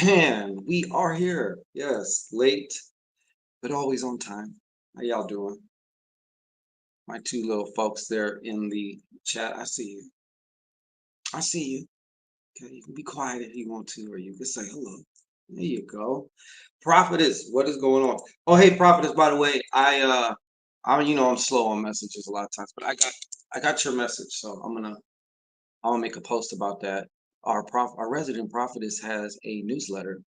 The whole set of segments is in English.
And we are here. Yes, late, but always on time. How y'all doing? My two little folks there in the chat. I see you. I see you. Okay, you can be quiet if you want to, or you can say hello. There you go. Prophetess, what is going on? Oh, hey, Prophetess, by the way, I'm slow on messages a lot of times, but I got your message, so I'm gonna make a post about that. Our resident prophetess has a newsletter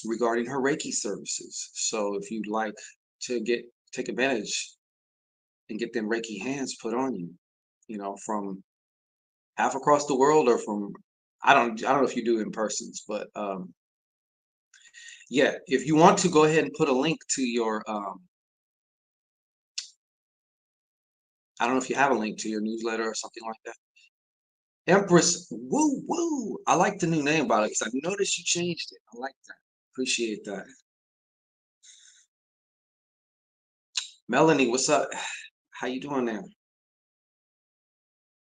regarding her Reiki services. So if you'd like to take advantage and get them Reiki hands put on you, from half across the world or from I don't know if you do in persons, but yeah, if you want to go ahead and put a link to your I don't know if you have a link to your newsletter or something like that. Empress, woo woo. I like the new name about it because I noticed you changed it. I like that. Appreciate that. Melanie, what's up? How you doing there?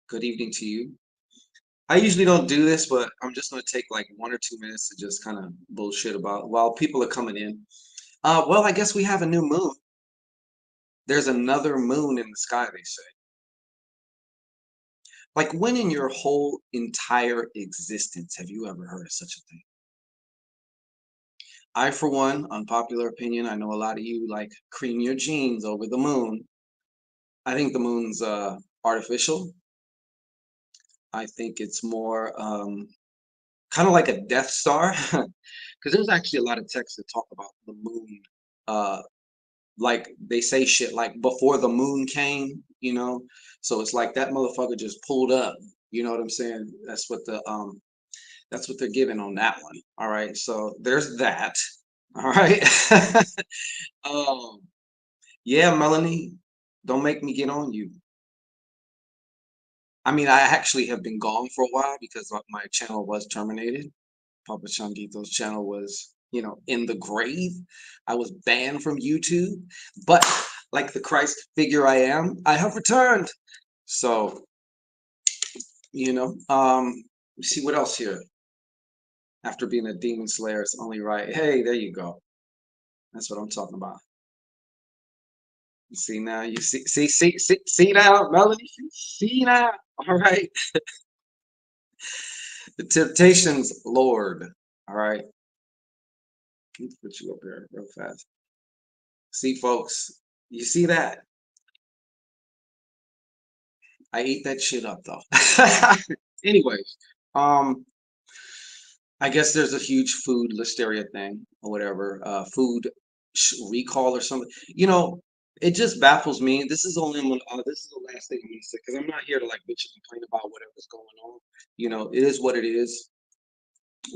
Good evening to you. I usually don't do this, but I'm just going to take like 1 or 2 minutes to just kind of bullshit about while people are coming in. Well, I guess we have a new moon. There's another moon in the sky, they say. Like, when in your whole entire existence have you ever heard of such a thing? I, for one, unpopular opinion, I know a lot of you like cream your jeans over the moon. I think the moon's artificial. I think it's more kind of like a Death Star, because there's actually a lot of texts that talk about the moon. Uh, like they say shit like before the moon came. So it's like that motherfucker just pulled up. You know what I'm saying? That's what they're giving on that one. All right. So there's that. All right. um, yeah, Melanie, don't make me get on you. I mean, I actually have been gone for a while because my channel was terminated. Papa Changito's channel was, in the grave. I was banned from YouTube, but like the Christ figure I am, I have returned. So, let's see what else here. After being a demon slayer, it's only right. Hey, there you go. That's what I'm talking about. You see now, you see now, Melody, see now. All right, the temptations, Lord. All right, let's put you up here real fast. See, folks, you see that? I ate that shit up though. Anyways, um, I guess there's a huge food listeria thing or whatever, food recall or something. It just baffles me. This is the last thing I'm gonna say because I'm not here to like bitch and complain about whatever's going on. It is what it is.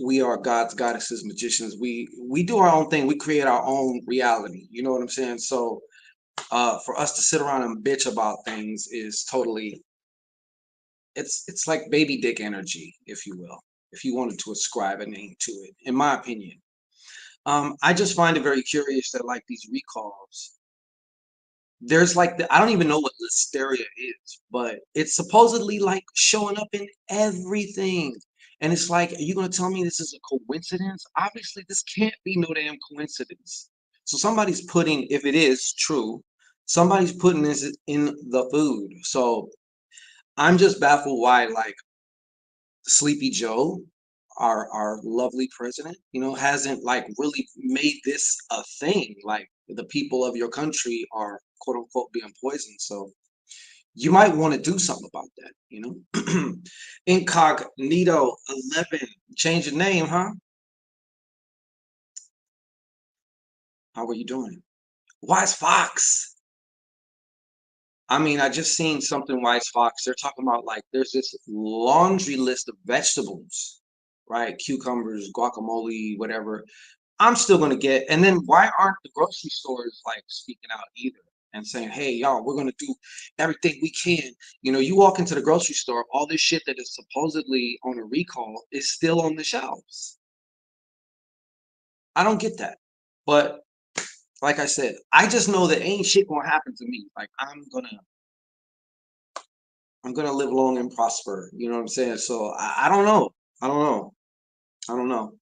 We are gods, goddesses, magicians. We do our own thing. We create our own reality. You know what I'm saying? So, for us to sit around and bitch about things is totally it's like baby dick energy, if you will, if you wanted to ascribe a name to it, in my opinion. I just find it very curious that like these recalls, there's like I don't even know what listeria is, but it's supposedly like showing up in everything. And it's like, are you gonna tell me this is a coincidence? Obviously, this can't be no damn coincidence. So somebody's putting, if it is true, somebody's putting this in the food. So I'm just baffled why like Sleepy Joe, our lovely president, hasn't like really made this a thing. Like the people of your country are quote unquote being poisoned. So you might want to do something about that. Incognito 11, change your name, huh? How are you doing? Wise Fox. I mean, I just seen something Wise Fox. They're talking about like there's this laundry list of vegetables, right? Cucumbers, guacamole, whatever. I'm still gonna get, and then why aren't the grocery stores like speaking out either and saying, "Hey, y'all, we're gonna do everything we can." You walk into the grocery store, all this shit that is supposedly on a recall is still on the shelves. I don't get that, but like I said, I just know that ain't shit gonna happen to me. Like I'm gonna live long and prosper. You know what I'm saying? So I don't know. I don't know. I don't know.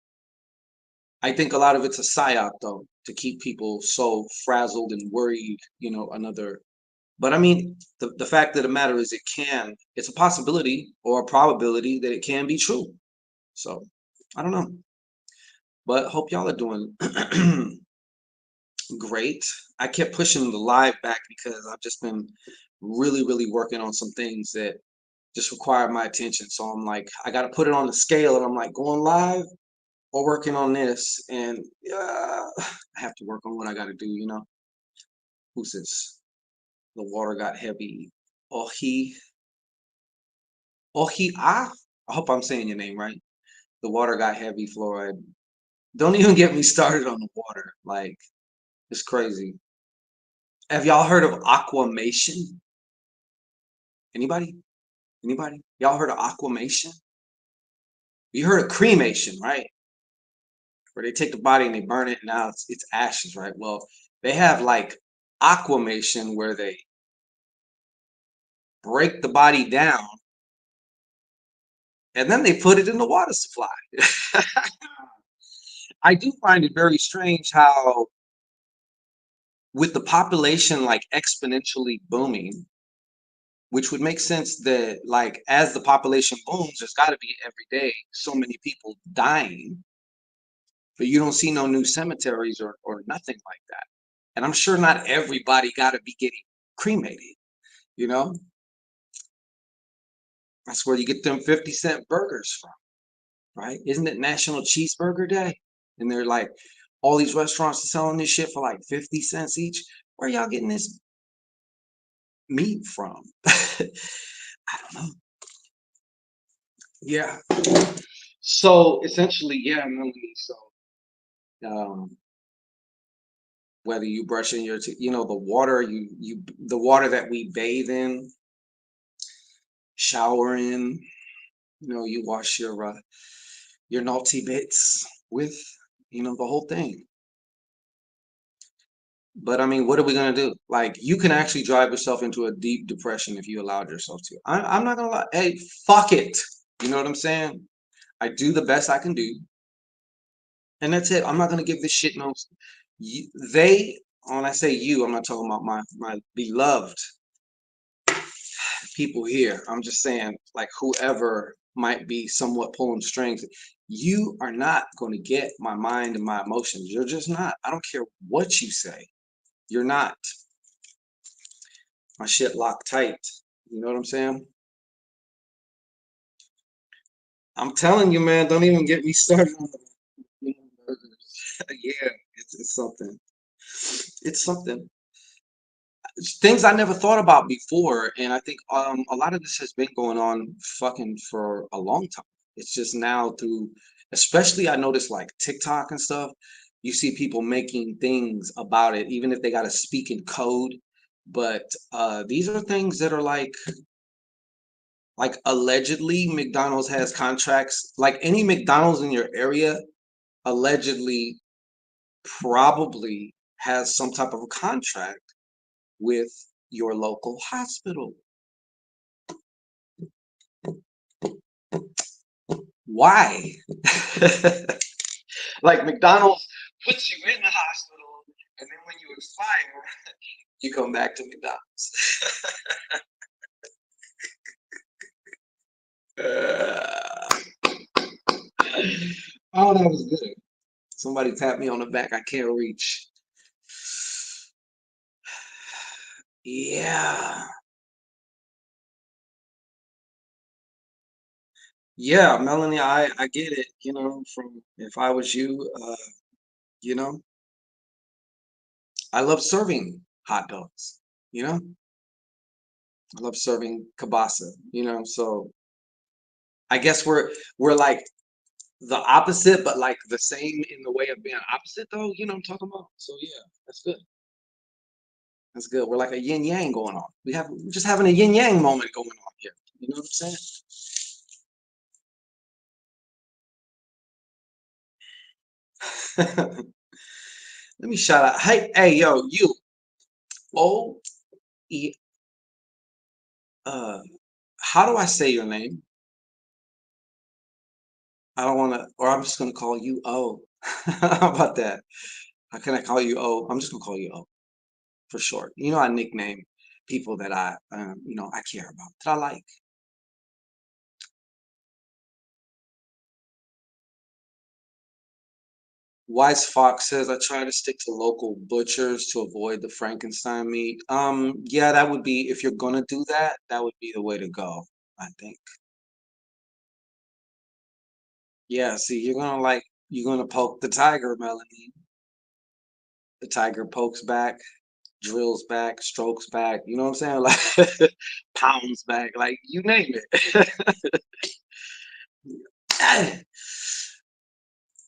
I think a lot of it's a psyop though, to keep people so frazzled and worried, another. But I mean, the fact of the matter is it's a possibility or a probability that it can be true. So I don't know. But hope y'all are doing great. I kept pushing the live back because I've just been really, really working on some things that just require my attention. So I'm like, I got to put it on the scale, and I'm like, going live or working on this, and I have to work on what I got to do. Who's this? The water got heavy. Ohi, I hope I'm saying your name right. The water got heavy, fluoride. Don't even get me started on the water. Like, it's crazy. Have y'all heard of aquamation? Anybody? Anybody? Y'all heard of aquamation? You heard of cremation, right? Where they take the body and they burn it, and now it's ashes, right? Well, they have like aquamation where they break the body down and then they put it in the water supply. I do find it very strange how, with the population like exponentially booming, which would make sense that like as the population booms, there's got to be every day so many people dying, but you don't see no new cemeteries or nothing like that. And I'm sure not everybody got to be getting cremated, you know? That's where you get them 50-cent burgers from, right? Isn't it National Cheeseburger Day? And they're like, all these restaurants are selling this shit for like 50 cents each. Where y'all getting this meat from? I don't know. Yeah. So essentially, yeah, Melanie. So um, whether you brushing your teeth, the water the water that we bathe in, shower in, you wash your naughty bits with, the whole thing. But I mean, what are we gonna do? Like, you can actually drive yourself into a deep depression if you allowed yourself to. I'm not gonna lie. Hey, fuck it. You know what I'm saying? I do the best I can do, and that's it. I'm not gonna give this shit no. They, when I say you, I'm not talking about my beloved people here. I'm just saying, like, whoever might be somewhat pulling strings. You are not going to get my mind and my emotions. You're just not. I don't care what you say. You're not. My shit locked tight. You know what I'm saying? I'm telling you, man, don't even get me started on the burgers. Yeah, it's something. It's something. It's things I never thought about before, and I think a lot of this has been going on fucking for a long time. It's just now through, especially I notice like TikTok and stuff. You see people making things about it, even if they got to speak in code. But these are things that are like allegedly McDonald's has contracts. Like any McDonald's in your area, allegedly probably has some type of a contract with your local hospital. Why? Like McDonald's puts you in the hospital, and then when you expire, you come back to McDonald's. Oh, that was good. Somebody tapped me on the back. I can't reach. Yeah. Yeah, Melanie, I get it, from if I was you, you know, I love serving hot dogs, you know? I love serving kielbasa, so I guess we're like the opposite, but like the same in the way of being opposite though, you know what I'm talking about? So yeah, that's good. That's good. We're like a yin yang going on. We're just having a yin yang moment going on here. You know what I'm saying? Let me shout out. Hey, yo, you. Oh, E, uh, how do I say your name? I don't want to, or I'm just gonna call you O. How about that? How can I call you O? I'm just gonna call you O for short. You know, I nickname people that I care about, that I like. Wise Fox says I try to stick to local butchers to avoid the Frankenstein meat. Yeah, that would be if you're gonna do that, that would be the way to go, I think. Yeah, see, you're gonna poke the tiger, Melanie. The tiger pokes back, drills back, strokes back, you know what I'm saying? Like pounds back, like you name it.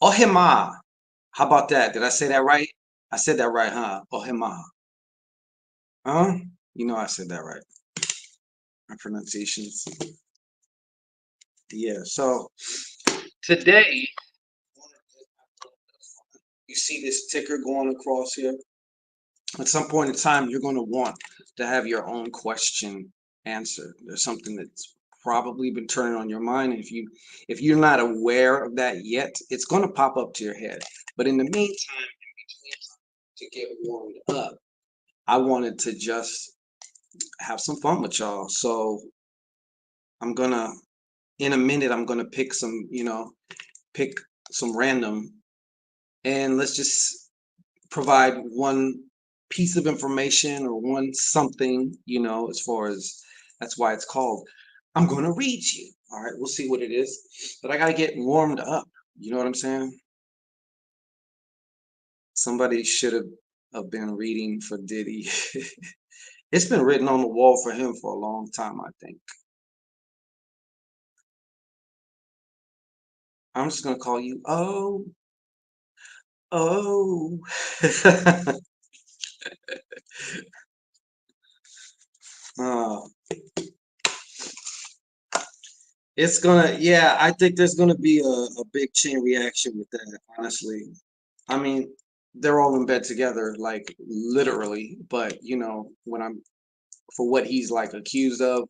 Ohima. How about that? Did I say that right? I said that right, huh? Ohima. Huh? You know I said that right. My pronunciations. Yeah. So today, you see this ticker going across here. At some point in time, you're going to want to have your own question answered. There's something that's probably been turning on your mind. If you're not aware of that yet, it's going to pop up to your head. But in the meantime, to get warmed up, I wanted to just have some fun with y'all. So I'm gonna, in a minute, I'm gonna pick some random, and let's just provide one piece of information or one something, as far as that's why it's called. I'm gonna read you. All right, we'll see what it is, but I gotta get warmed up. You know what I'm saying? Somebody should have been reading for Diddy. It's been written on the wall for him for a long time, I think. I'm just gonna call you. Oh, oh. Oh, it's gonna, yeah, I think there's gonna be a big chain reaction with that, honestly. I mean, they're all in bed together, like literally, but when I'm for what he's like accused of,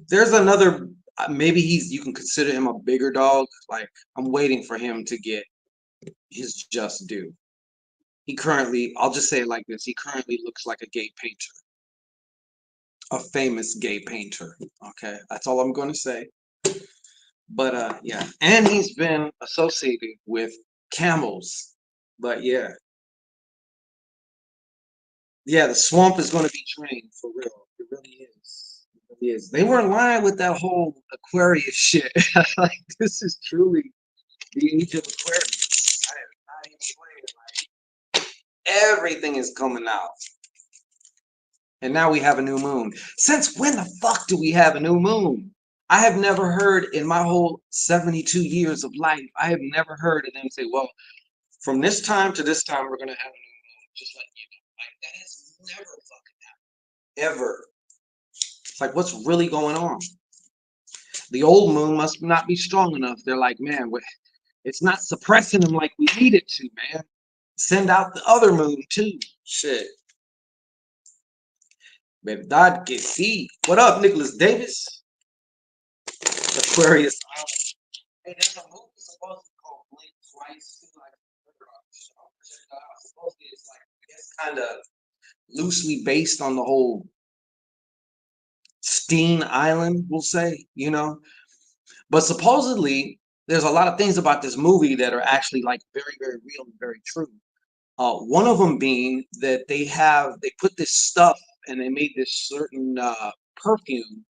there's another, maybe you can consider him a bigger dog. Like, I'm waiting for him to get his just due. I'll just say it like this, he currently looks like a gay painter, a famous gay painter. Okay, that's all I'm going to say. But yeah, and he's been associated with camels. But yeah, yeah, the swamp is going to be drained for real. It really is. It really is. They weren't lying with that whole Aquarius shit. Like, this is truly the age of Aquarius. I am not even playing. Like, everything is coming out. And now we have a new moon. Since when the fuck do we have a new moon? I have never heard in my whole 72 years of life, I have never heard of them say, well, from this time to this time, we're going to have a new moon. Just like, like that has never fucking happened. Ever. It's like, what's really going on? The old moon must not be strong enough. They're like, man, it's not suppressing them like we need it to, man. Send out the other moon too. Shit. Verdad que sí. What up, Nicholas Davis? Aquarius Island. Hey, there's a movie supposed to be called Blink Twice too. Like, supposedly it's like, I guess, kind of loosely based on the whole Steen Island, we'll say. But supposedly there's a lot of things about this movie that are actually like very, very real and very true. One of them being that they put this stuff and they made this certain perfume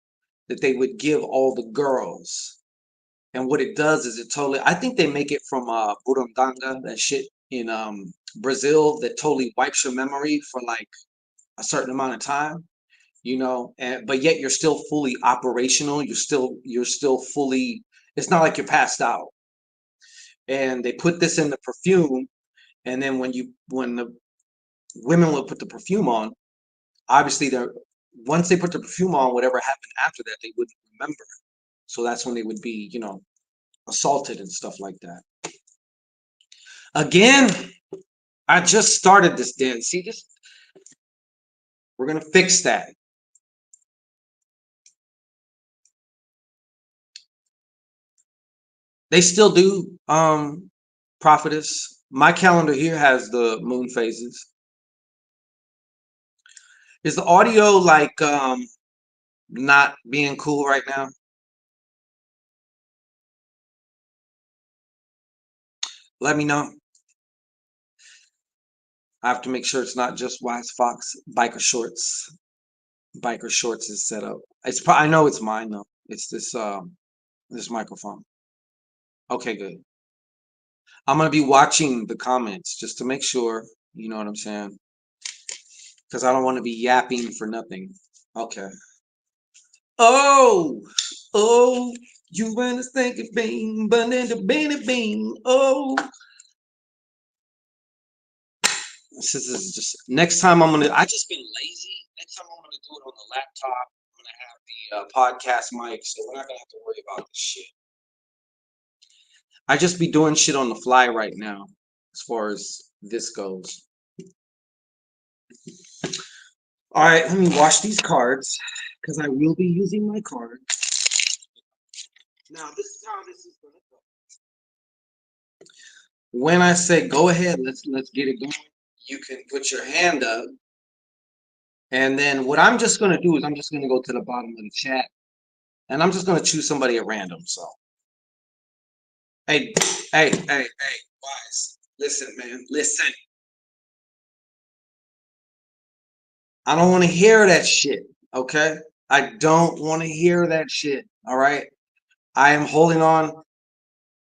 that they would give all the girls. And what it does is I think they make it from burundanga, that shit in Brazil that totally wipes your memory for like a certain amount of time. And but yet you're still fully operational. You're still fully, it's not like you're passed out. And they put this in the perfume, and then when the women would put the perfume on, obviously they're once they put the perfume on, whatever happened after that, they wouldn't remember. So that's when they would be, assaulted and stuff like that. Again, I just started this dance. See this? We're gonna fix that. They still do Prophetess. My calendar here has the moon phases. Is the audio like not being cool right now? Let me know. I have to make sure it's not just Wise Fox biker shorts. Biker shorts is set up. I know it's mine though. It's this microphone. Okay, good. I'm gonna be watching the comments just to make sure, you know what I'm saying? Because I don't want to be yapping for nothing. Okay. Oh, oh, you wanna think of being, but in the bean. Oh, this is just next time I just been lazy. Next time I'm gonna do it on the laptop. I'm gonna have the podcast mic, so we're not gonna have to worry about this shit. I just be doing shit on the fly right now, as far as this goes. All right, let me wash these cards because I will be using my card. Now, this is how this is gonna go. When I say go ahead, let's get it going. You can put your hand up, and then what I'm just gonna do is I'm just gonna go to the bottom of the chat, and I'm just gonna choose somebody at random. So, hey, hey, Wise, listen, man, listen. I don't want to hear that shit. Okay, I don't want to hear that shit. All right, I am holding on.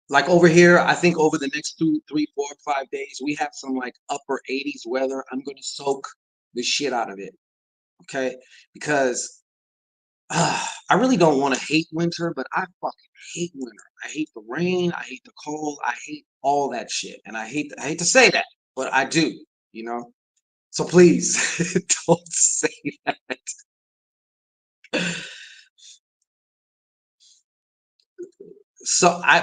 Like over here, I think over the next 2, 3, 4, 5 days, we have some like upper 80s weather. I'm gonna soak the shit out of it. Okay, because I really don't want to hate winter, but I fucking hate winter. I hate the rain. I hate the cold. I hate all that shit, and I hate to say that, but I do. You know. So please don't say that.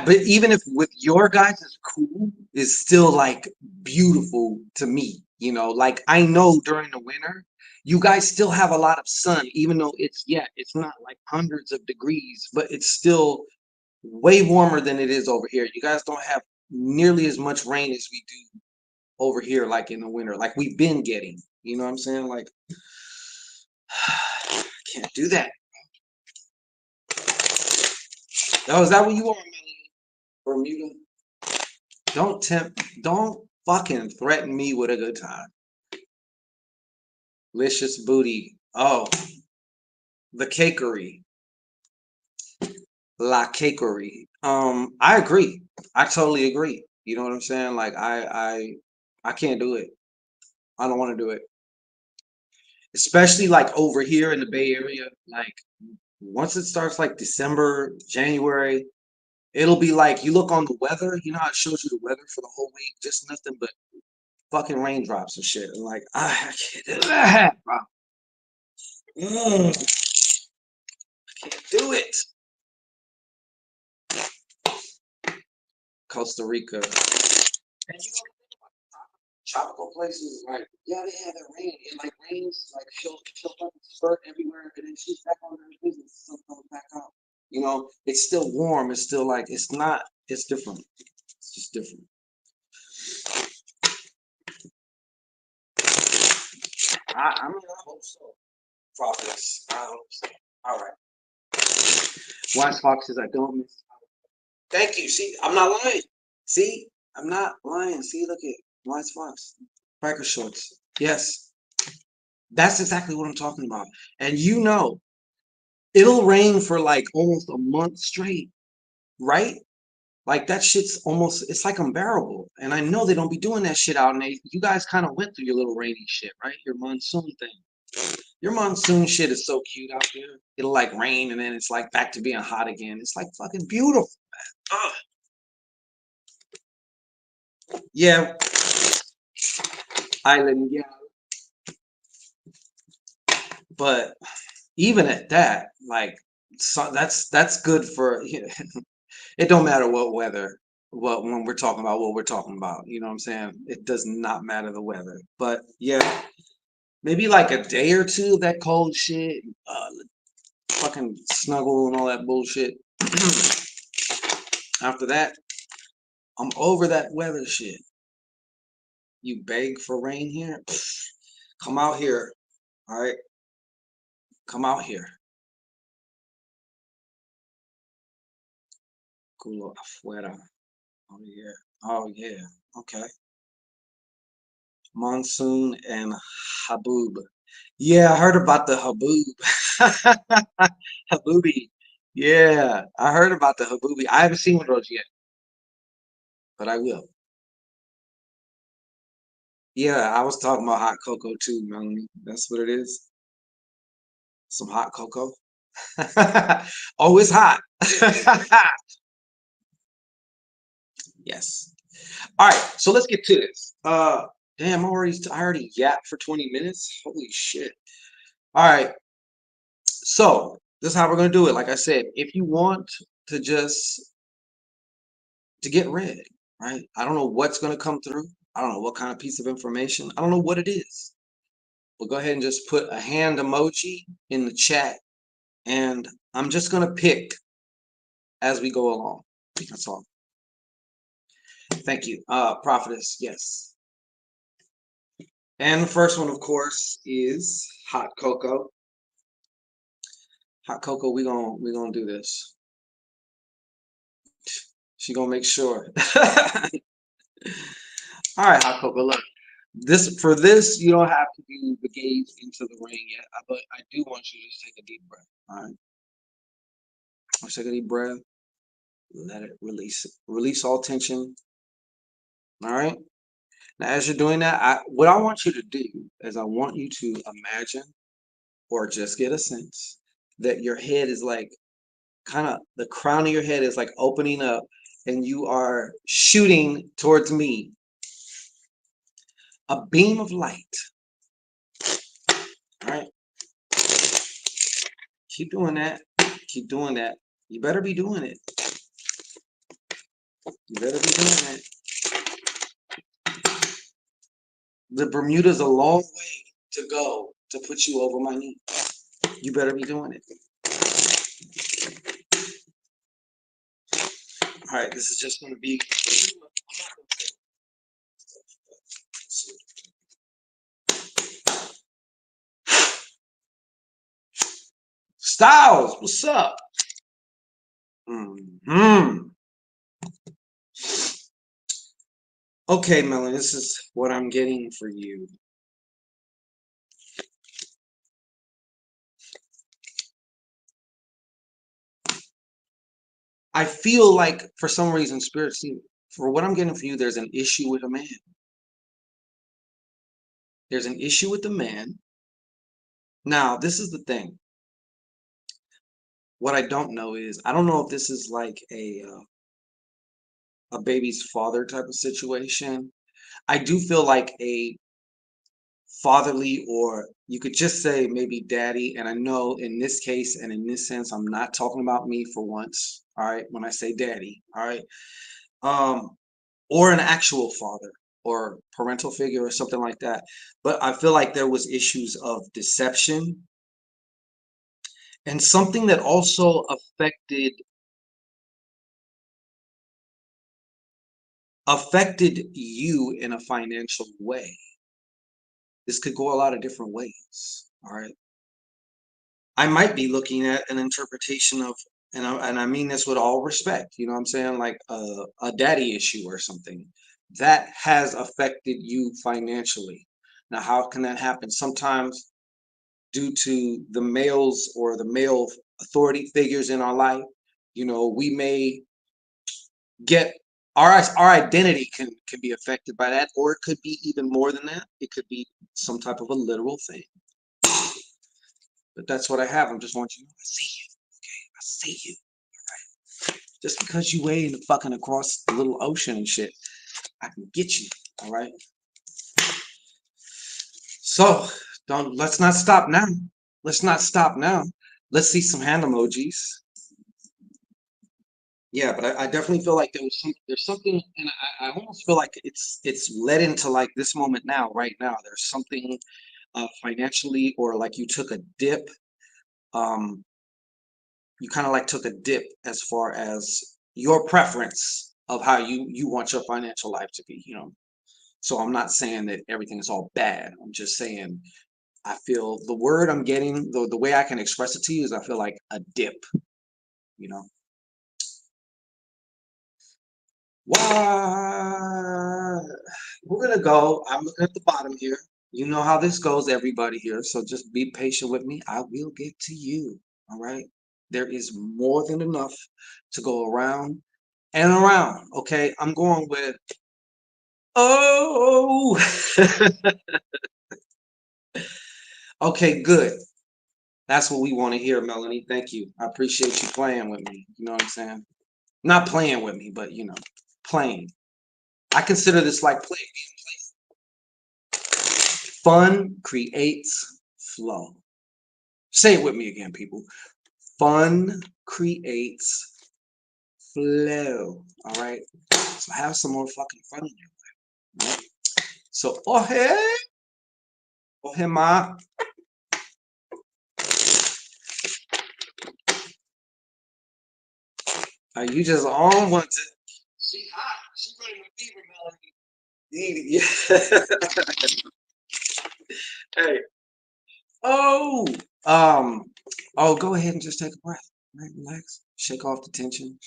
But even if with your guys is cool, it's still like beautiful to me. You know, like I know during the winter, you guys still have a lot of sun, even though it's not like hundreds of degrees, but it's still way warmer than it is over here. You guys don't have nearly as much rain as we do over here, like in the winter, like we've been getting. You know what I'm saying? Like, I can't do that. Oh, is that what you are, Melanie? Bermuda? Don't fucking threaten me with a good time. Licious booty. Oh, the cakery. La cakery. I agree. I totally agree. You know what I'm saying? Like I can't do it. I don't want to do it. Especially like over here in the Bay Area. Like once it starts like December, January, it'll be like you look on the weather, you know how it shows you the weather for the whole week, just nothing but fucking raindrops and shit. And like, I can't do that, bro. Can't do it. Costa Rica. And you know, tropical places, like, yeah, they have that rain. It like rains, like she'll fucking spurt everywhere, and then she's back on her business. Sun comes back out. You know, it's still warm. It's still like it's not. It's different. It's just different. I mean, I hope so. Progress. I hope so. All right. Wise Foxes, I don't miss. Thank you. See, I'm not lying. See, I'm not lying. See, look at Wise Fox. Biker shorts. Yes, that's exactly what I'm talking about. And you know, it'll rain for like almost a month straight, right? Like that shit's almost it's like unbearable. And I know they don't be doing that shit out and you guys kind of went through your little rainy shit, right? Your monsoon thing. Your monsoon shit is so cute out there. It'll like rain and then it's like back to being hot again. It's like fucking beautiful, man. Yeah, island, yeah. But even at that, like so that's good for it don't matter what weather, what when we're talking about what we're talking about, you know what I'm saying? It does not matter the weather. But yeah, maybe like a day or two of that cold shit, fucking snuggle and all that bullshit. After that, I'm over that weather shit. You beg for rain here? Come out here. All right. Come out here. Culo afuera. Oh yeah. Oh yeah. Okay. Monsoon and Haboob. Yeah, I heard about the Haboob. Haboobi. Yeah, I heard about the Haboobi. I haven't seen one of those yet, but I will. Yeah, I was talking about hot cocoa too, Melanie. That's what it is. Some hot cocoa. Oh, it's hot. Yes. All right, so let's get to this. Damn, I already yapped for 20 minutes. Holy shit. All right, so this is how we're gonna do it. Like I said, if you want to just to get read, right? I don't know what's gonna come through. I don't know what kind of piece of information. I don't know what it is. But go ahead and just put a hand emoji in the chat, and I'm just gonna pick as we go along. That's all. Thank you, prophetess. Yes. And the first one, of course, is hot cocoa. Hot cocoa, we gonna do this. She gonna make sure. All right, hot cocoa. Look, this you don't have to do the gaze into the ring yet, but I do want you to just take a deep breath. All right, let's take a deep breath. Let it release. Release all tension. All right. Now, as you're doing that, what I want you to do is I want you to imagine or just get a sense that your head is like kind of the crown of your head is like opening up and you are shooting towards me a beam of light. All right. Keep doing that. Keep doing that. You better be doing it. You better be doing it. The Bermuda's a long way to go to put you over my knee. You better be doing it. All right, this is just going to be. Styles, what's up? Okay, Melanie, this is what I'm getting for you. I feel like for some reason, Spirit, for what I'm getting for you, there's an issue with a man. There's an issue with the man. Now, this is the thing. What I don't know is, I don't know if this is like a baby's father type of situation. I do feel like a fatherly, or you could just say maybe daddy. And I know in this case and in this sense, I'm not talking about me for once. All right, when I say daddy, all right, or an actual father or parental figure or something like that. But I feel like there was issues of deception and something that also affected you in a financial way. This could go a lot of different ways. All right. I might be looking at an interpretation of, and I mean this with all respect, you know what I'm saying, like a daddy issue or something that has affected you financially. Now, how can that happen? Sometimes due to the males or the male authority figures in our life, we may get our identity can be affected by that, or it could be even more than that. It could be some type of a literal thing. But that's what I have. I just want you to see you. Okay, I see you. All right. Just because you weigh in the fucking across the little ocean and shit, I can get you. All right. So let's not stop now. Let's not stop now. Let's see some hand emojis. Yeah, but I definitely feel like there's something, and I almost feel like it's led into like this moment now, right now. There's something financially, or like you took a dip. You kind of like took a dip as far as your preference of how you want your financial life to be, you know. So I'm not saying that everything is all bad. I'm just saying I feel the word I'm getting, the way I can express it to you is I feel like a dip, you know. Why? We're gonna go. I'm looking at the bottom here. You know how this goes, everybody here. So just be patient with me. I will get to you. All right. There is more than enough to go around and around. Okay. I'm going with, oh, okay, good. That's what we want to hear, Melanie. Thank you. I appreciate you playing with me. You know what I'm saying? Not playing with me, but you know, playing. I consider this like play. Fun creates flow. Say it with me again, people. Fun creates flow. All right. So have some more fucking fun in you. Right? So, oh hey, ma. You just on one to. She hot. She running the fever, Melanie. Yeah. Hey. Oh. Um. Oh, go ahead and just take a breath. Right. Relax. Shake off the tension.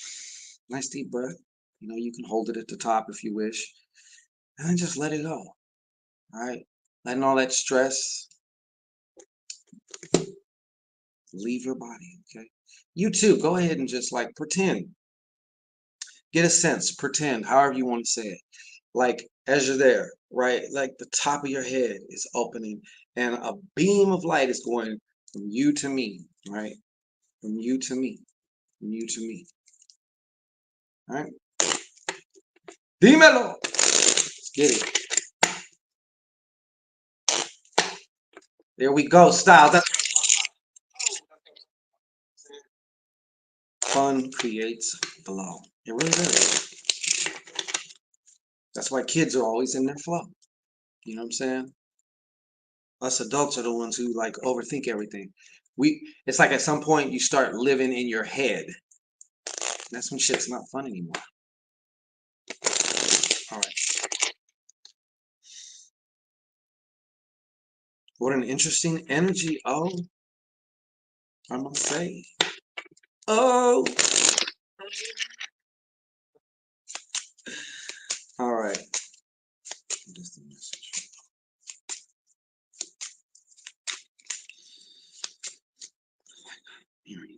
Nice deep breath. You know, you can hold it at the top if you wish, and then just let it go. All right. Letting all that stress leave your body. Okay. You too. Go ahead and just like pretend. Get a sense. Pretend. However you want to say it. Like as you're there, right? Like the top of your head is opening, and a beam of light is going from you to me. Right. From you to me. From you to me. All right. Dímelo. Let's get it. There we go. Style. That's fun creates flow. It really does. That's why kids are always in their flow. You know what I'm saying? Us adults are the ones who like overthink everything. It's like at some point you start living in your head. That's when shit's not fun anymore. All right. What an interesting energy. Oh, I must say. Oh. All right. Just a message. Here we go.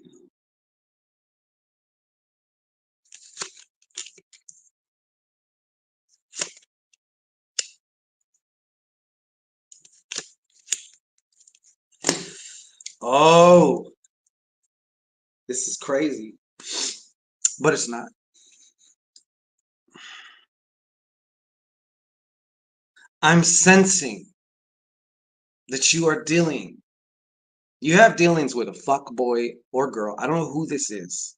Oh, this is crazy, but it's not. I'm sensing that you are dealing. You have dealings with a fuck boy or girl. I don't know who this is.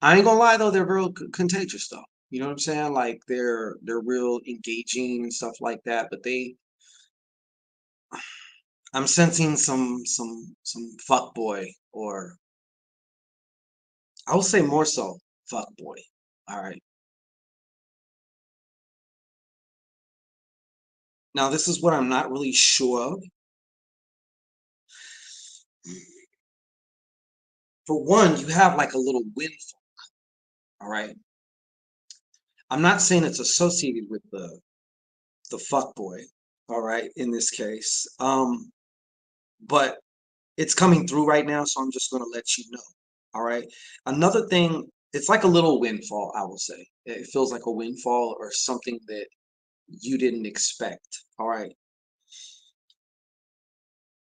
I ain't gonna lie though, they're real contagious though. You know what I'm saying? Like they're real engaging and stuff like that. But I'm sensing some fuck boy, or I will say more so fuck boy. All right. Now this is what I'm not really sure of. For one, you have like a little windfall. All right. I'm not saying it's associated with the fuck boy. All right. In this case, but it's coming through right now, so I'm just gonna let you know. All right. Another thing, it's like a little windfall, I will say. It feels like a windfall or something that you didn't expect. All right.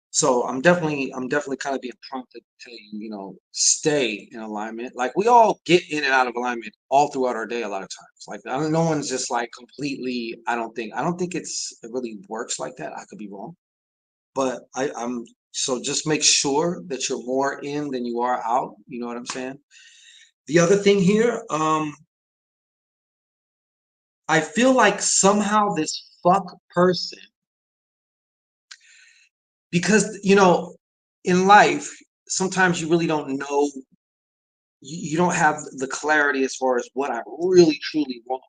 So I'm definitely kind of being prompted to tell you, you know, stay in alignment. Like we all get in and out of alignment all throughout our day a lot of times. Like I don't, no one's just like completely, I don't think it really works like that. I could be wrong. But I'm so just make sure that you're more in than you are out. You know what I'm saying? The other thing here, I feel like somehow this fuck person, because you know, in life, sometimes you really don't know you don't have the clarity as far as what I really truly want.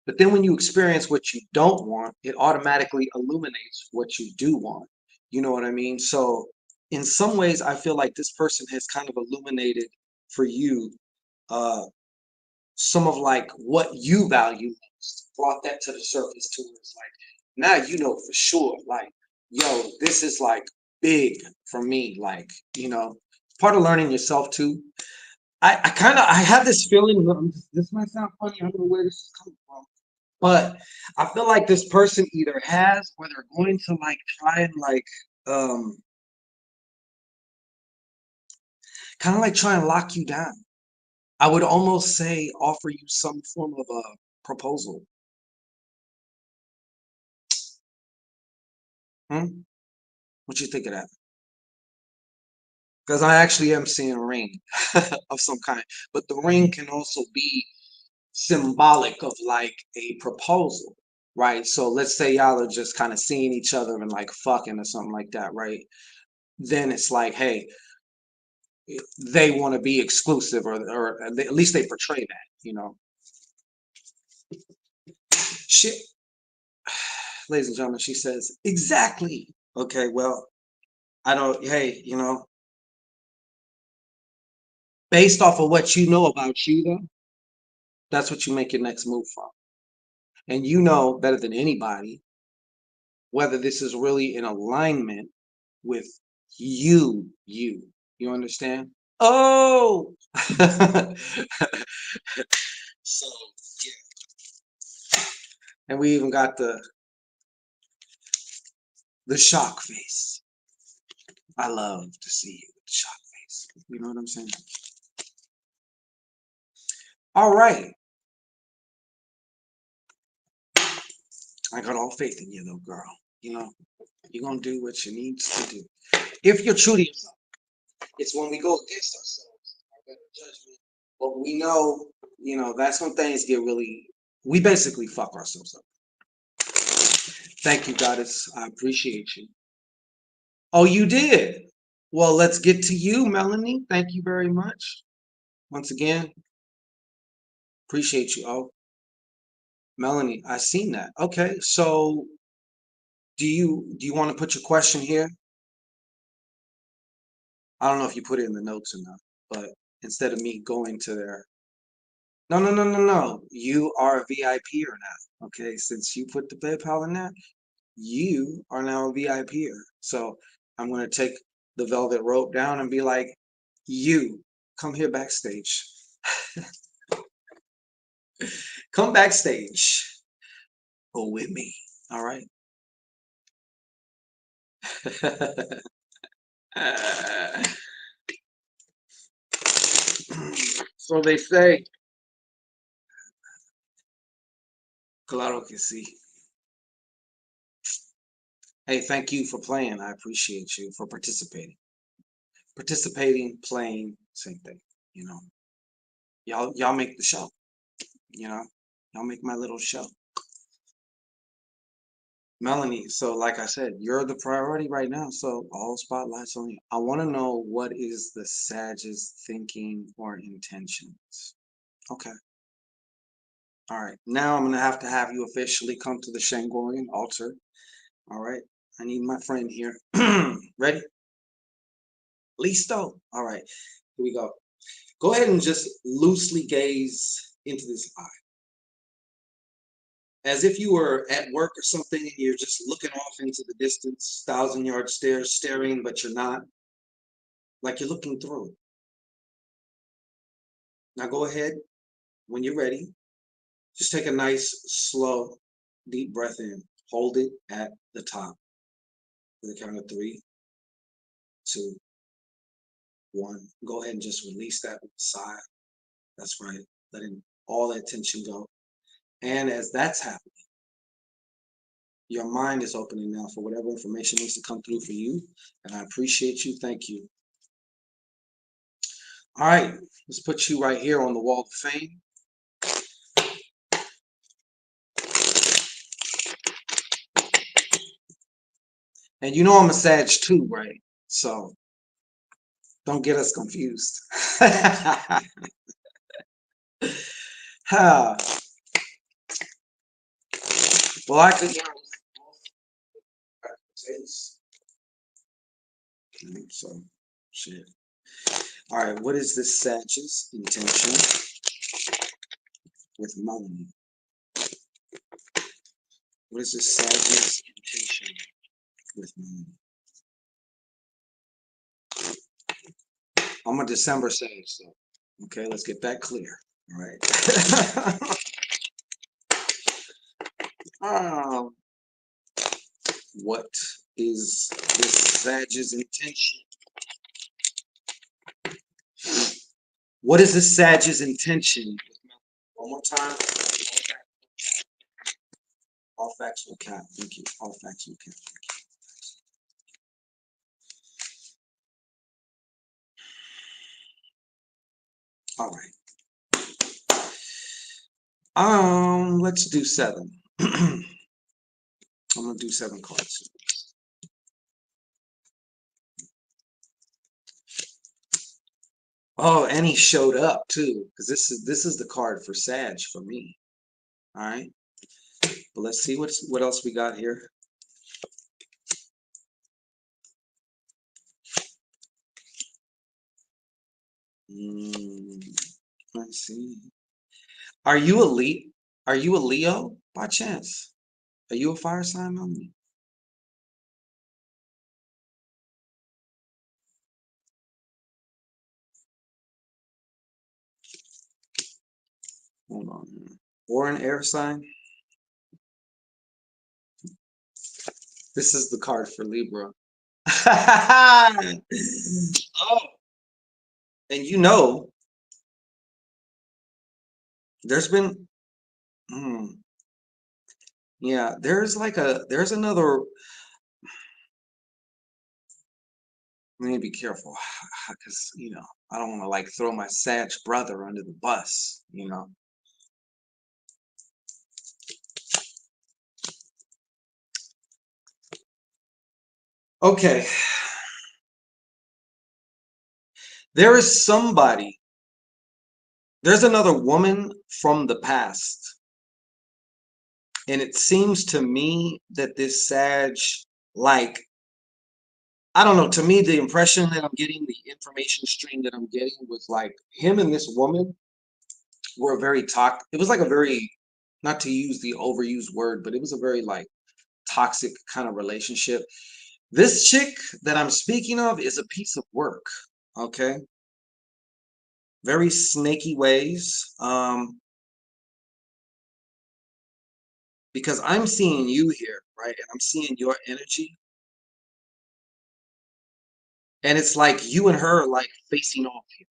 But then when you experience what you don't want, it automatically illuminates what you do want. You know what I mean? So in some ways, I feel like this person has kind of illuminated for you uh some of like what you value most, brought that to the surface to where it's like now you know for sure, like, yo, this is like big for me. Like, part of learning yourself too. I kind of I have this feeling. This might sound funny. I don't know where this is coming from, but I feel like this person either has or they're going to like try and like um kind of like try and lock you down. I would almost say offer you some form of a proposal. Hmm? What you think of that? Because I actually am seeing a ring of some kind, but the ring can also be symbolic of like a proposal, right? So let's say y'all are just kind of seeing each other and like fucking or something like that, right? Then it's like, hey, they want to be exclusive, or at least they portray that, Shit, ladies and gentlemen, she says, exactly. Okay, well, I don't, hey, based off of what you know about you, though, that's what you make your next move from. And you know better than anybody whether this is really in alignment with you. You understand? Oh, so yeah, and we even got the shock face. I love to see you with the shock face. You know what I'm saying? All right, I got all faith in you, though, girl. You know, you're gonna do what you need to do. If you're true to yourself, it's when we go against ourselves, our better judgment. But we know, that's when things get really. We basically fuck ourselves up. Thank you, Goddess. I appreciate you. Oh, you did. Well, let's get to you, Melanie. Thank you very much. Once again, appreciate you. Oh, Melanie, I seen that. Okay, so do you want to put your question here? I don't know if you put it in the notes or not, but instead of me going to there. No, no, no, no, no. You are a VIPer now. Okay, since you put the PayPal in there, you are now a VIPer. So I'm gonna take the velvet rope down and be like, you come here backstage. Come backstage. Go with me. All right. So they say, claro que sí. Hey, thank you for playing. I appreciate you for participating. Participating, playing, same thing. You know, y'all make the show. You know, y'all make my little show. Melanie, so like I said, you're the priority right now. So all spotlights on you. I want to know what is the Sag's thinking or intentions. Okay. All right. Now I'm gonna have to have you officially come to the Shangorian altar. All right. I need my friend here. Ready? Listo. All right. Here we go. Go ahead and just loosely gaze into this eye, as if you were at work or something and you're just looking off into the distance, thousand-yard stare, staring, but you're not, like you're looking through. Now go ahead when you're ready. Just take a nice, slow, deep breath in. Hold it at the top for the count of three, two, one. Go ahead and just release that with a sigh. That's right. Letting all that tension go. And as that's happening, your mind is opening now for whatever information needs to come through for you. And I appreciate you. Thank you. All right, let's put you right here on the wall of fame. And you know I'm a Sag too, right? So Don't get us confused. Ha. Well, I could, so shit. All right, what is this Sag's intention with Melanie? What is this Sag's intention with Melanie? I'm a December Sag, so okay, let's get that clear. All right. What is this Sag's intention? What is this Sag's intention? One more time. All facts will count. Thank you. All facts will count. All right. Let's do 7. I'm gonna do 7 cards. Oh, and he showed up too, because this is the card for Sag for me. All right. But let's see what else we got here. Let's see. Are you a Leo by chance? Are you a fire sign, Melanie? Hold on. Or an air sign? This is the card for Libra. Oh, and you know, there's been, yeah, there's another. I need to be careful because I don't want to like throw my Sag brother under the bus. Okay, there is somebody. There's another woman from the past, and it seems to me that this Sag, like, I don't know. To me, the impression that I'm getting, the information stream that I'm getting was like him and this woman were very toxic. It was like a very, not to use the overused word, but it was a very like toxic kind of relationship. This chick that I'm speaking of is a piece of work. Okay. Very snaky ways. Because I'm seeing you here, right? And I'm seeing your energy. And it's like you and her are like facing off here.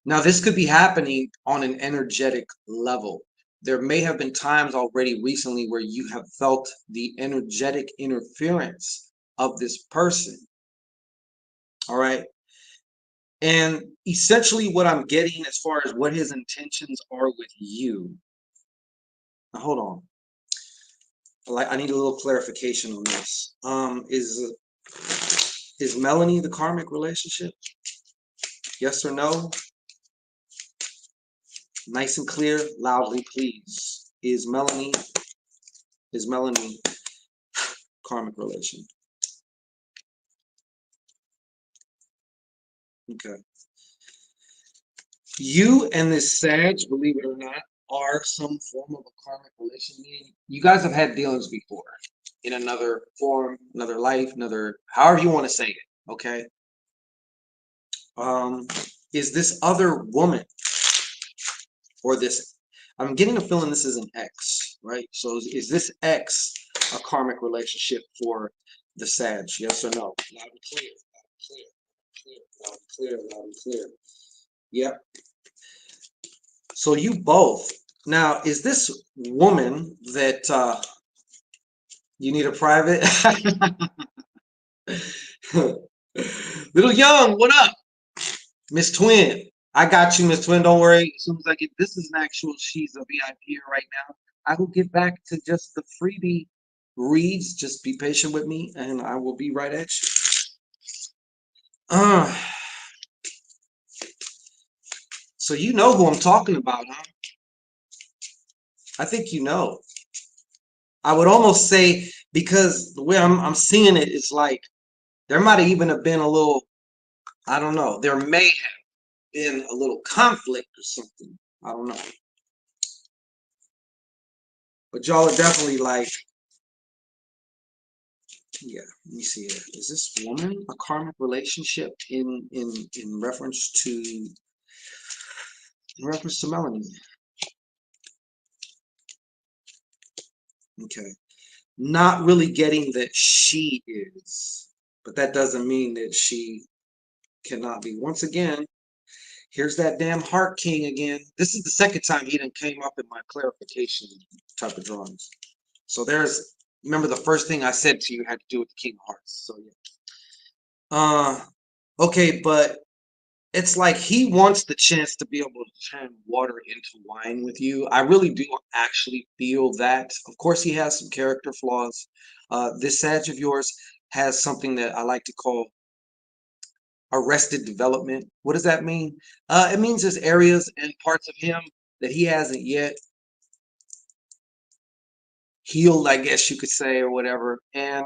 Now, this could be happening on an energetic level. There may have been times already recently where you have felt the energetic interference of this person. All right. And essentially, what I'm getting as far as what his intentions are with you. Now, hold on. I need a little clarification on this. Is Melanie the karmic relationship? Yes or no? Nice and clear, loudly, please. Is Melanie karmic relation? Okay. You and this Sag, believe it or not, are some form of a karmic relation. Meaning you guys have had dealings before in another form, another life, another, however you want to say it. Okay. Is this other woman or this? I'm getting a feeling this is an ex, right? So is this ex a karmic relationship for the Sag? Yes or no? Loud and clear. Loud and clear. Loud and clear. Yep. So you both. Now, is this woman that you need a private? Little Young, what up? Miss Twin. I got you, Miss Twin. Don't worry. As soon as I get this is an actual, she's a VIP here right now. I will get back to just the freebie reads. Just be patient with me and I will be right at you. Uh, so you know who I'm talking about, huh? I think you know. I would almost say because the way I'm seeing it is like there might have even have been a little, I don't know, there may have been a little conflict or something. I don't know. But y'all are definitely like, yeah, let me see here. Is this woman a karmic relationship in reference to Melanie? Okay. Not really getting that she is, but that doesn't mean that she cannot be. Once again, here's that damn heart king again. This is the second time he done came up in my clarification type of drawings. So there's, remember the first thing I said to you had to do with the king of hearts. So yeah. Okay, but it's like he wants the chance to be able to turn water into wine with you. I really do actually feel that. Of course, he has some character flaws. This Sag of yours has something that I like to call arrested development. What does that mean? It means there's areas and parts of him that he hasn't yet healed, I guess you could say, or whatever. And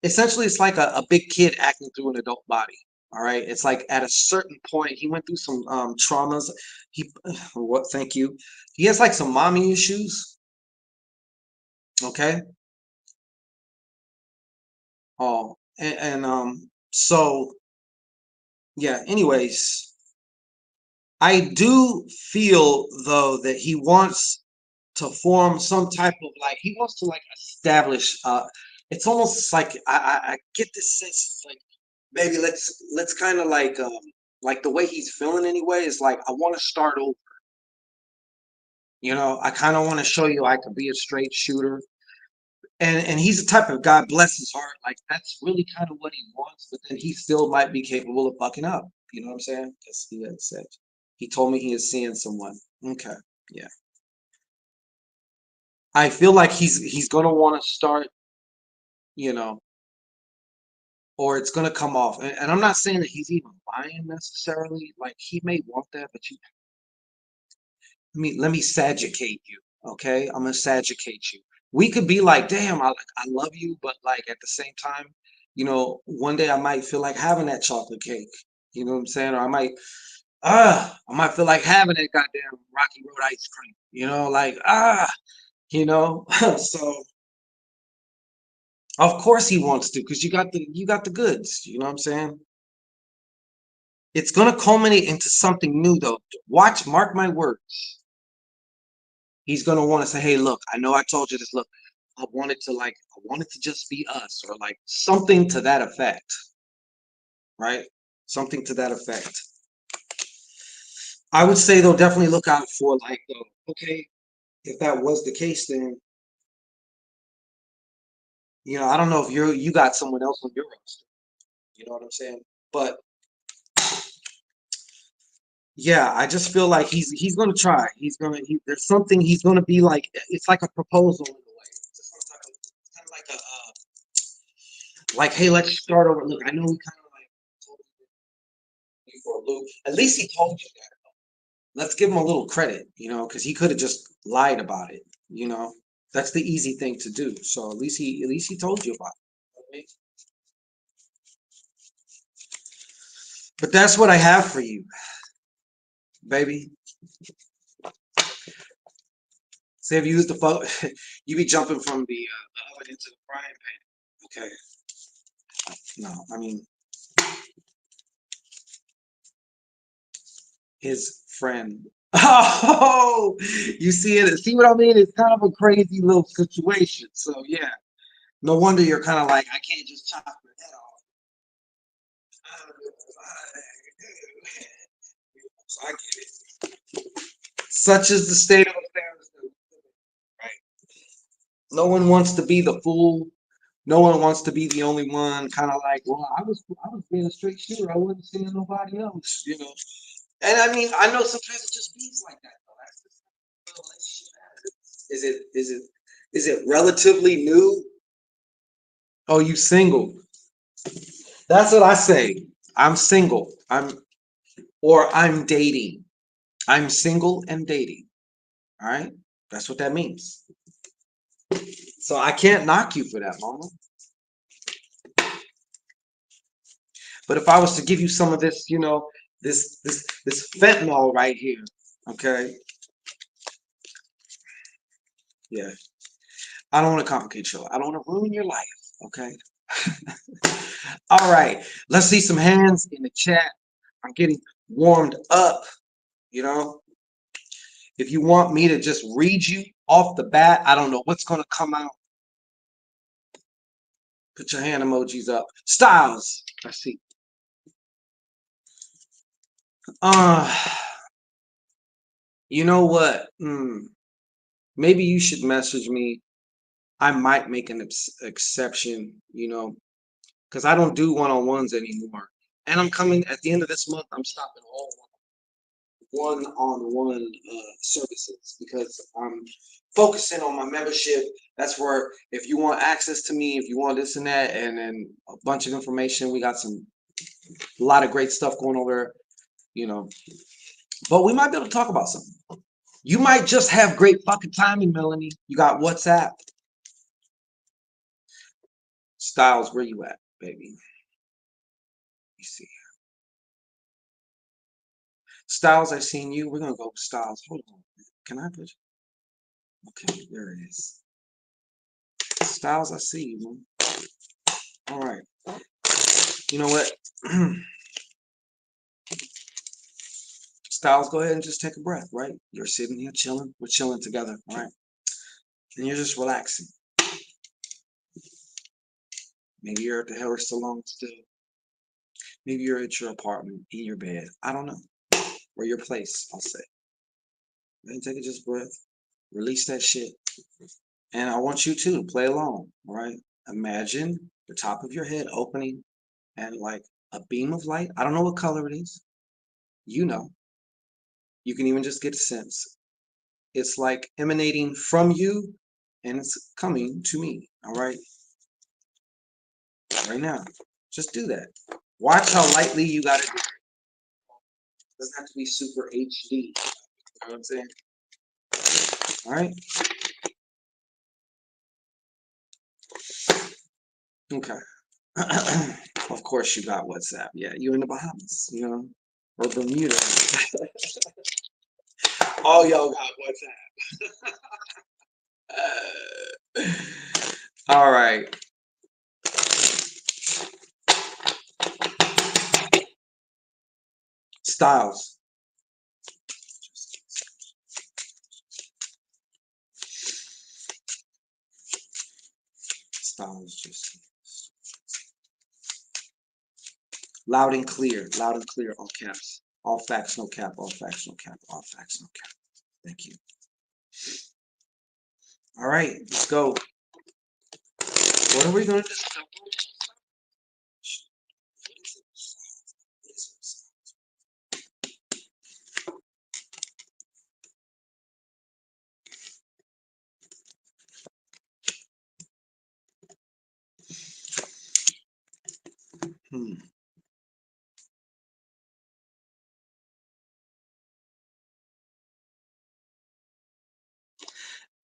essentially, it's like a big kid acting through an adult body. All right, it's like at a certain point he went through some traumas. He what? Thank you. He has like some mommy issues. Okay. Oh, and so yeah. Anyways, I do feel though that he wants to form some type of like he wants to like establish. It's almost like I get this sense it's like maybe let's kind of like the way he's feeling anyway is like I want to start over. You know, I kind of want to show you I could be a straight shooter. And he's the type of guy, bless his heart, like that's really kind of what he wants, but then he still might be capable of fucking up. You know what I'm saying? Because he had said he told me he is seeing someone. Okay, yeah. I feel like he's gonna want to start, you know, or it's gonna come off. And I'm not saying that he's even lying necessarily. Like he may want that, but you let me sagicate you. Okay, I'm gonna sagicate you. We could be like, damn, I love you, but like at the same time, one day I might feel like having that chocolate cake. You know what I'm saying? Or I might feel like having that goddamn Rocky Road ice cream. Like so of course he wants to, because you got the goods. You know what I'm saying? It's gonna culminate into something new though. Watch, mark my words. He's gonna want to say, "Hey, look, I know I told you this. Look, I wanted to just be us, or like something to that effect, right? Something to that effect." I would say though, definitely look out for like, okay, if that was the case, then I don't know if you got someone else on your roster. You know what I'm saying? But yeah, I just feel like he's gonna try. There's something he's gonna be like. It's like a proposal in a way. It's some type of, it's kind of like like, hey, let's start over. Look, I know we kind of like told you for a loop. At least he told you that. Let's give him a little credit, because he could have just lied about it. That's the easy thing to do. So at least he told you about it. Okay? But that's what I have for you, baby. Say if you use the phone, you be jumping from the oven into the frying pan. Okay. No, I mean his friend. Oh, you see it? See what I mean? It's kind of a crazy little situation. So yeah, no wonder you're kind of like, I can't just chop your head off. So I get it. Such is the state of affairs, right? No one wants to be the fool. No one wants to be the only one. Kind of like, well, I was being a straight shooter. I wasn't seeing nobody else. And I mean, I know sometimes it just beats like that, though. That's just the relationship has. Is it relatively new? Oh, you single? That's what I say. I'm single. I'm dating. I'm single and dating. All right? That's what that means. So I can't knock you for that, mama. But if I was to give you some of this, this fentanyl right here, okay? Yeah. I don't want to complicate your life. I don't want to ruin your life, okay? All right. Let's see some hands in the chat. I'm getting warmed up, you know? If you want me to just read you off the bat, I don't know what's going to come out. Put your hand emojis up. Styles. I see. You know what? Maybe you should message me. I might make an exception, because I don't do one-on-ones anymore. And I'm coming at the end of this month, I'm stopping all one-on-one services because I'm focusing on my membership. That's where if you want access to me, if you want this and that, and then a bunch of information, we got a lot of great stuff going over there, but we might be able to talk about something. You might just have great fucking timing, Melanie. You got WhatsApp. Styles, where you at, baby? You see. Styles, I seen you. We're gonna go with Styles. Hold on. Can I put you? Okay, there it is. Styles, I see you, man. All right. You know what? Styles, go ahead and just take a breath, right? You're sitting here chilling. We're chilling together, all right? And you're just relaxing. Maybe you're at the Harris Salon still. Maybe you're at your apartment, in your bed. I don't know. Or your place, I'll say. Then take a just breath. Release that shit. And I want you to play along, all right? Imagine the top of your head opening and like a beam of light. I don't know what color it is. You know. You can even just get a sense. It's like emanating from you and it's coming to me, all right? Right now. Just do that. Watch how lightly you got it. Doesn't have to be super HD. You know what I'm saying? All right. Okay. Of course you got WhatsApp. Yeah, you in the Bahamas, or Bermuda. All y'all got WhatsApp. All right. Styles. Styles just loud and clear, all caps. All facts, no cap, all facts, no cap, all facts, no cap. Thank you. All right, let's go. What are we going to do?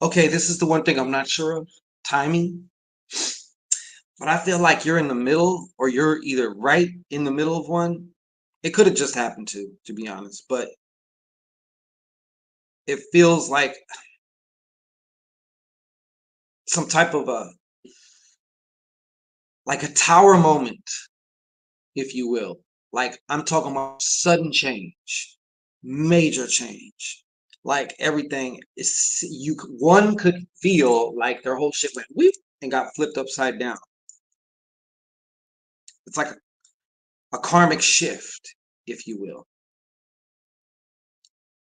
Okay, this is the one thing I'm not sure of. Timing. But I feel like you're in the middle, or you're either right in the middle of one. It could have just happened to be honest, but it feels like some type of a tower moment, if you will. Like I'm talking about sudden change, major change. Like everything is one could feel like their whole shit went whoop and got flipped upside down. It's like a karmic shift, if you will.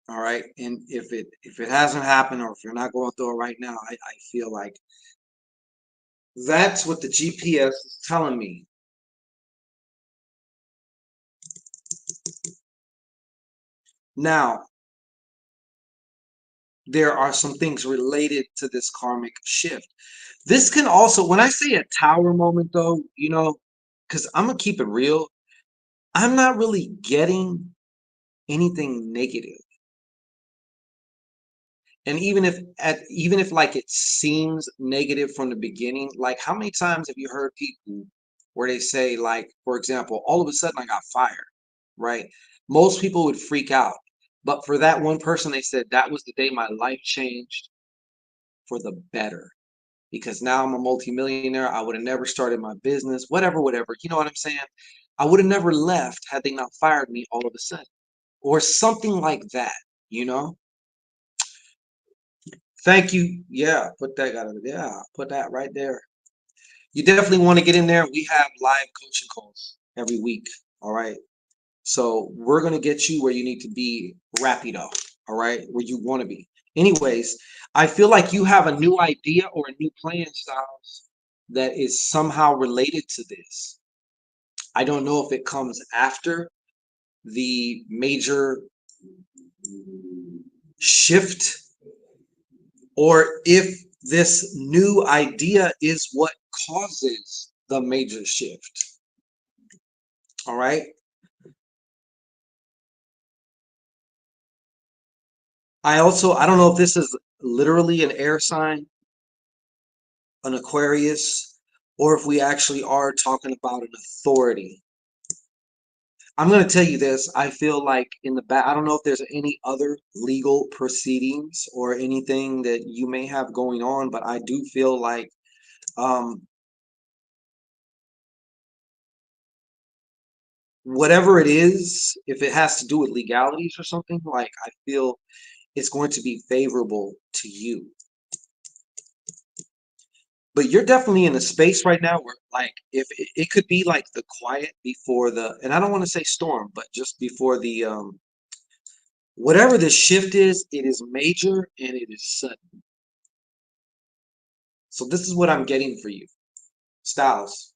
All right. And if it hasn't happened, or if you're not going through it right now, I feel like that's what the GPS is telling me. Now, there are some things related to this karmic shift. This can also, when I say a tower moment though, because I'm gonna keep it real, I'm not really getting anything negative. And even if like it seems negative from the beginning, like how many times have you heard people where they say, like, for example, all of a sudden I got fired, right? Most people would freak out. But for that one person, they said that was the day my life changed for the better. Because now I'm a multimillionaire. I would have never started my business, whatever, whatever. You know what I'm saying? I would have never left had they not fired me all of a sudden, or something like that, you know? Thank you. Yeah, put that right there. You definitely want to get in there. We have live coaching calls every week. All right. So we're gonna get you where you need to be rapido. All right, where you want to be. Anyways, I feel like you have a new idea or a new plan, Styles, that is somehow related to this. I don't know if it comes after the major shift, or if this new idea is what causes the major shift. All right. I don't know if this is literally an air sign, an Aquarius, or if we actually are talking about an authority. I'm going to tell you this. I feel like in the back, I don't know if there's any other legal proceedings or anything that you may have going on, but I do feel like um, whatever it is, if it has to do with legalities or something, like I feel it's going to be favorable to you. But you're definitely in a space right now where, like, if it could be like the quiet before the, and I don't want to say storm, but just before the, whatever the shift is, it is major and it is sudden. So this is what I'm getting for you, Styles.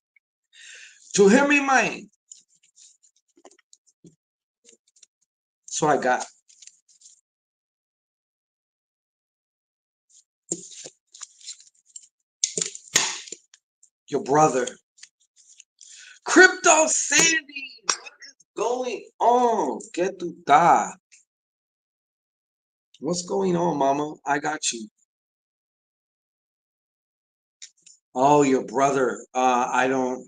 To hear me, man. So I got your brother, Crypto Sandy. What is going on? Get to die. What's going on, Mama? I got you. Oh, your brother. I don't.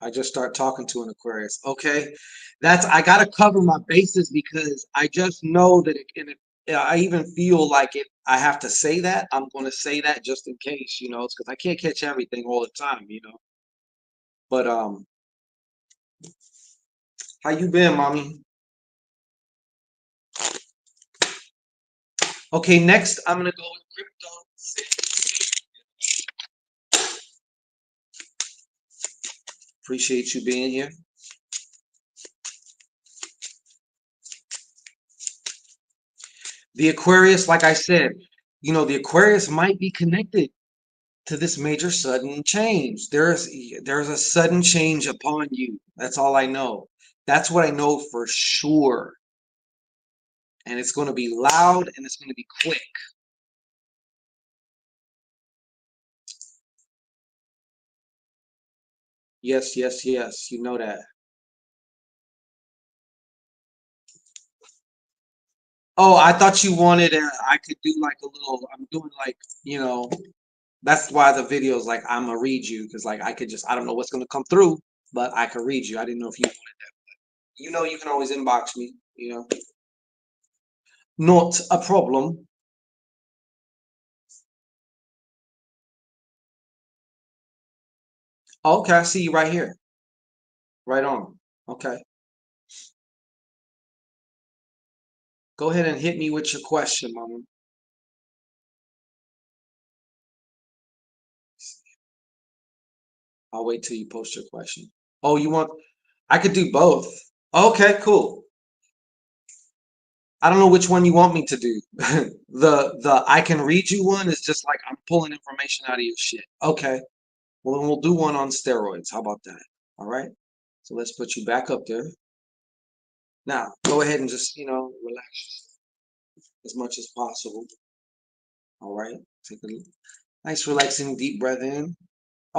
I just start talking to an Aquarius. Okay, that's I gotta cover my bases because I just know that it, and it, yeah, I even feel like it. I have to say that. I'm going to say that just in case, you know, it's because I can't catch everything all the time, you know. But how you been, mommy? Okay, next I'm gonna go with crypto. Appreciate you being here. The Aquarius, like I said, you know, the Aquarius might be connected to this major sudden change. There's a sudden change upon you. That's all I know. That's what I know for sure. And it's going to be loud and it's going to be quick. Yes, yes, yes. You know that. Oh, I thought you wanted I could do like a little, I'm doing like, you know, that's why the video's like I'm gonna read you because like I could just I don't know what's gonna come through, but I could read you. I didn't know if you wanted that. You know you can always inbox me, you know. Not a problem. Okay, I see you right here. Right on. Okay. Go ahead and hit me with your question, mama. I'll wait till you post your question. Oh, you want I could do both. Okay, cool. I don't know which one you want me to do. The I can read you one is just like I'm pulling information out of your shit. Okay. Well, then we'll do one on steroids. How about that? All right. So let's put you back up there. Now, go ahead and just, you know, relax as much as possible. All right. Take a nice, relaxing, deep breath in.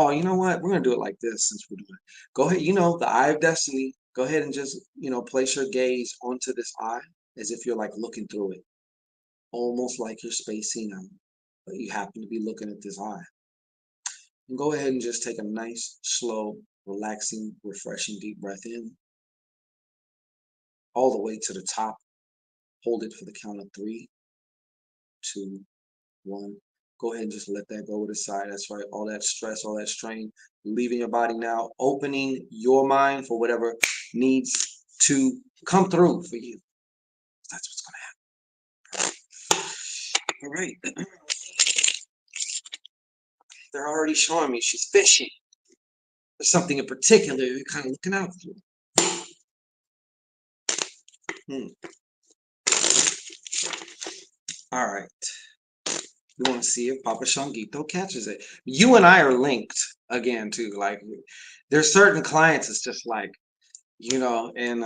Oh, you know what? We're gonna do it like this since we're doing it. Go ahead, the Eye of Destiny. Go ahead and just, place your gaze onto this eye as if you're like looking through it, almost like you're spacing out, but you happen to be looking at this eye. And go ahead and just take a nice, slow, relaxing, refreshing deep breath in, all the way to the top. Hold it for the count of 3, 2, 1. Go ahead and just let that go to the side. That's right. All that stress, all that strain, leaving your body now, opening your mind for whatever needs to come through for you. That's what's going to happen. All right. They're already showing me she's fishing. There's something in particular you're kind of looking out for. All right. We want to see if Papa Shongito catches it. You and I are linked again too. Like there's certain clients it's just like, and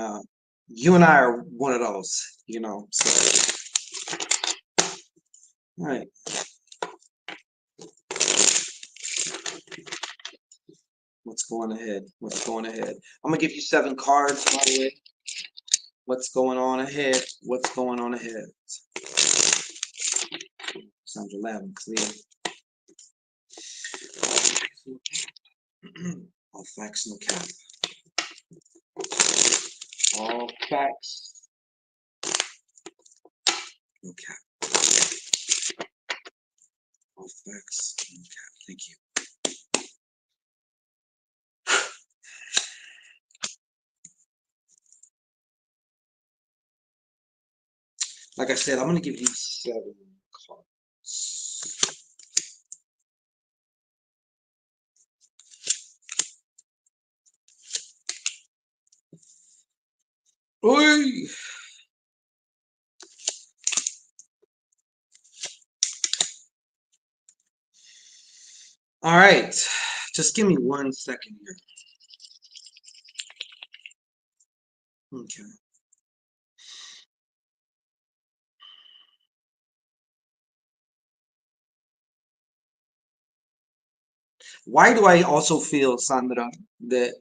you and I are one of those. So all right. What's going ahead? What's going ahead? I'm gonna give you 7 cards, by the way. What's going on ahead? What's going on ahead? Sandra Lavin, clear. All facts, no cap. All facts, no cap. All facts, no cap. Thank you. Like I said, I'm gonna give you 7 cards. Oi! All right, just give me 1 second here. Okay. Why do I also feel, Sandra, that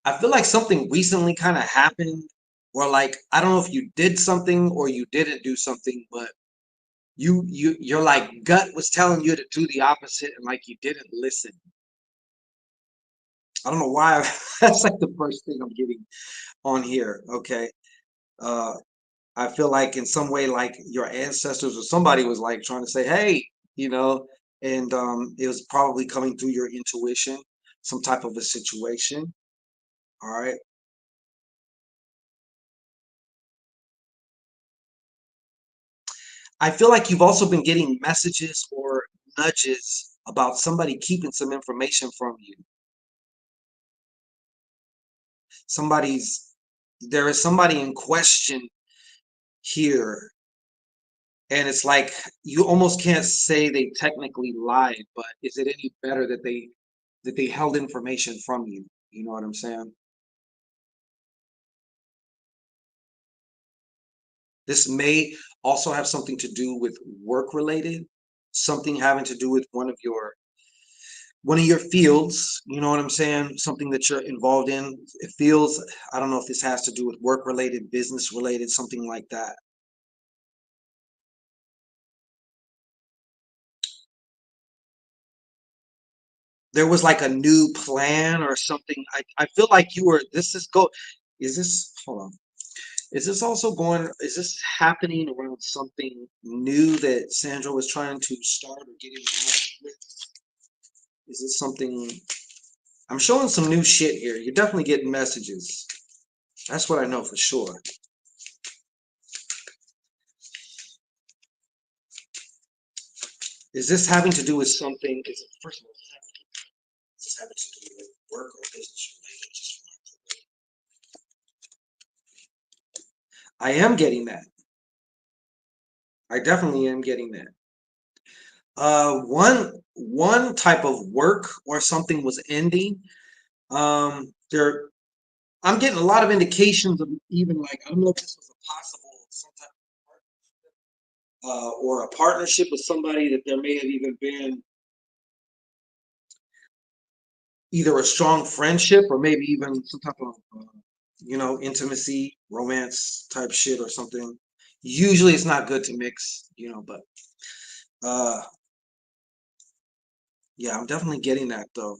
I feel like something recently kind of happened, or like I don't know if you did something or you didn't do something, but your like gut was telling you to do the opposite, and like you didn't listen. I don't know why. That's like the first thing I'm getting on here. Okay. Uh, I feel like in some way, like your ancestors or somebody was like trying to say, hey, you know, and it was probably coming through your intuition, some type of a situation. All right. I feel like you've also been getting messages or nudges about somebody keeping some information from you. Somebody's, there is somebody in question here, and it's like you almost can't say they technically lied, but is it any better that they held information from you? You know what I'm saying? This may also have something to do with work related, something having to do with one of your fields, you know what I'm saying? Something that you're involved in. It feels, I don't know if this has to do with work related, business related, something like that. There was like a new plan or something. I feel like is this, hold on. Is this also going, is this happening around something new that Sandra was trying to start or get involved with? Is this something, I'm showing some new shit here. You're definitely getting messages. That's what I know for sure. Is this having to do with something? Is it, first of all, is this having to do with work or business related? I am getting that. I definitely am getting that. One type of work or something was ending. There, I'm getting a lot of indications of even like I don't know if this was a possible some type of or a partnership with somebody that there may have even been either a strong friendship or maybe even some type of intimacy, romance type shit or something. Usually it's not good to mix, but uh yeah, I'm definitely getting that though.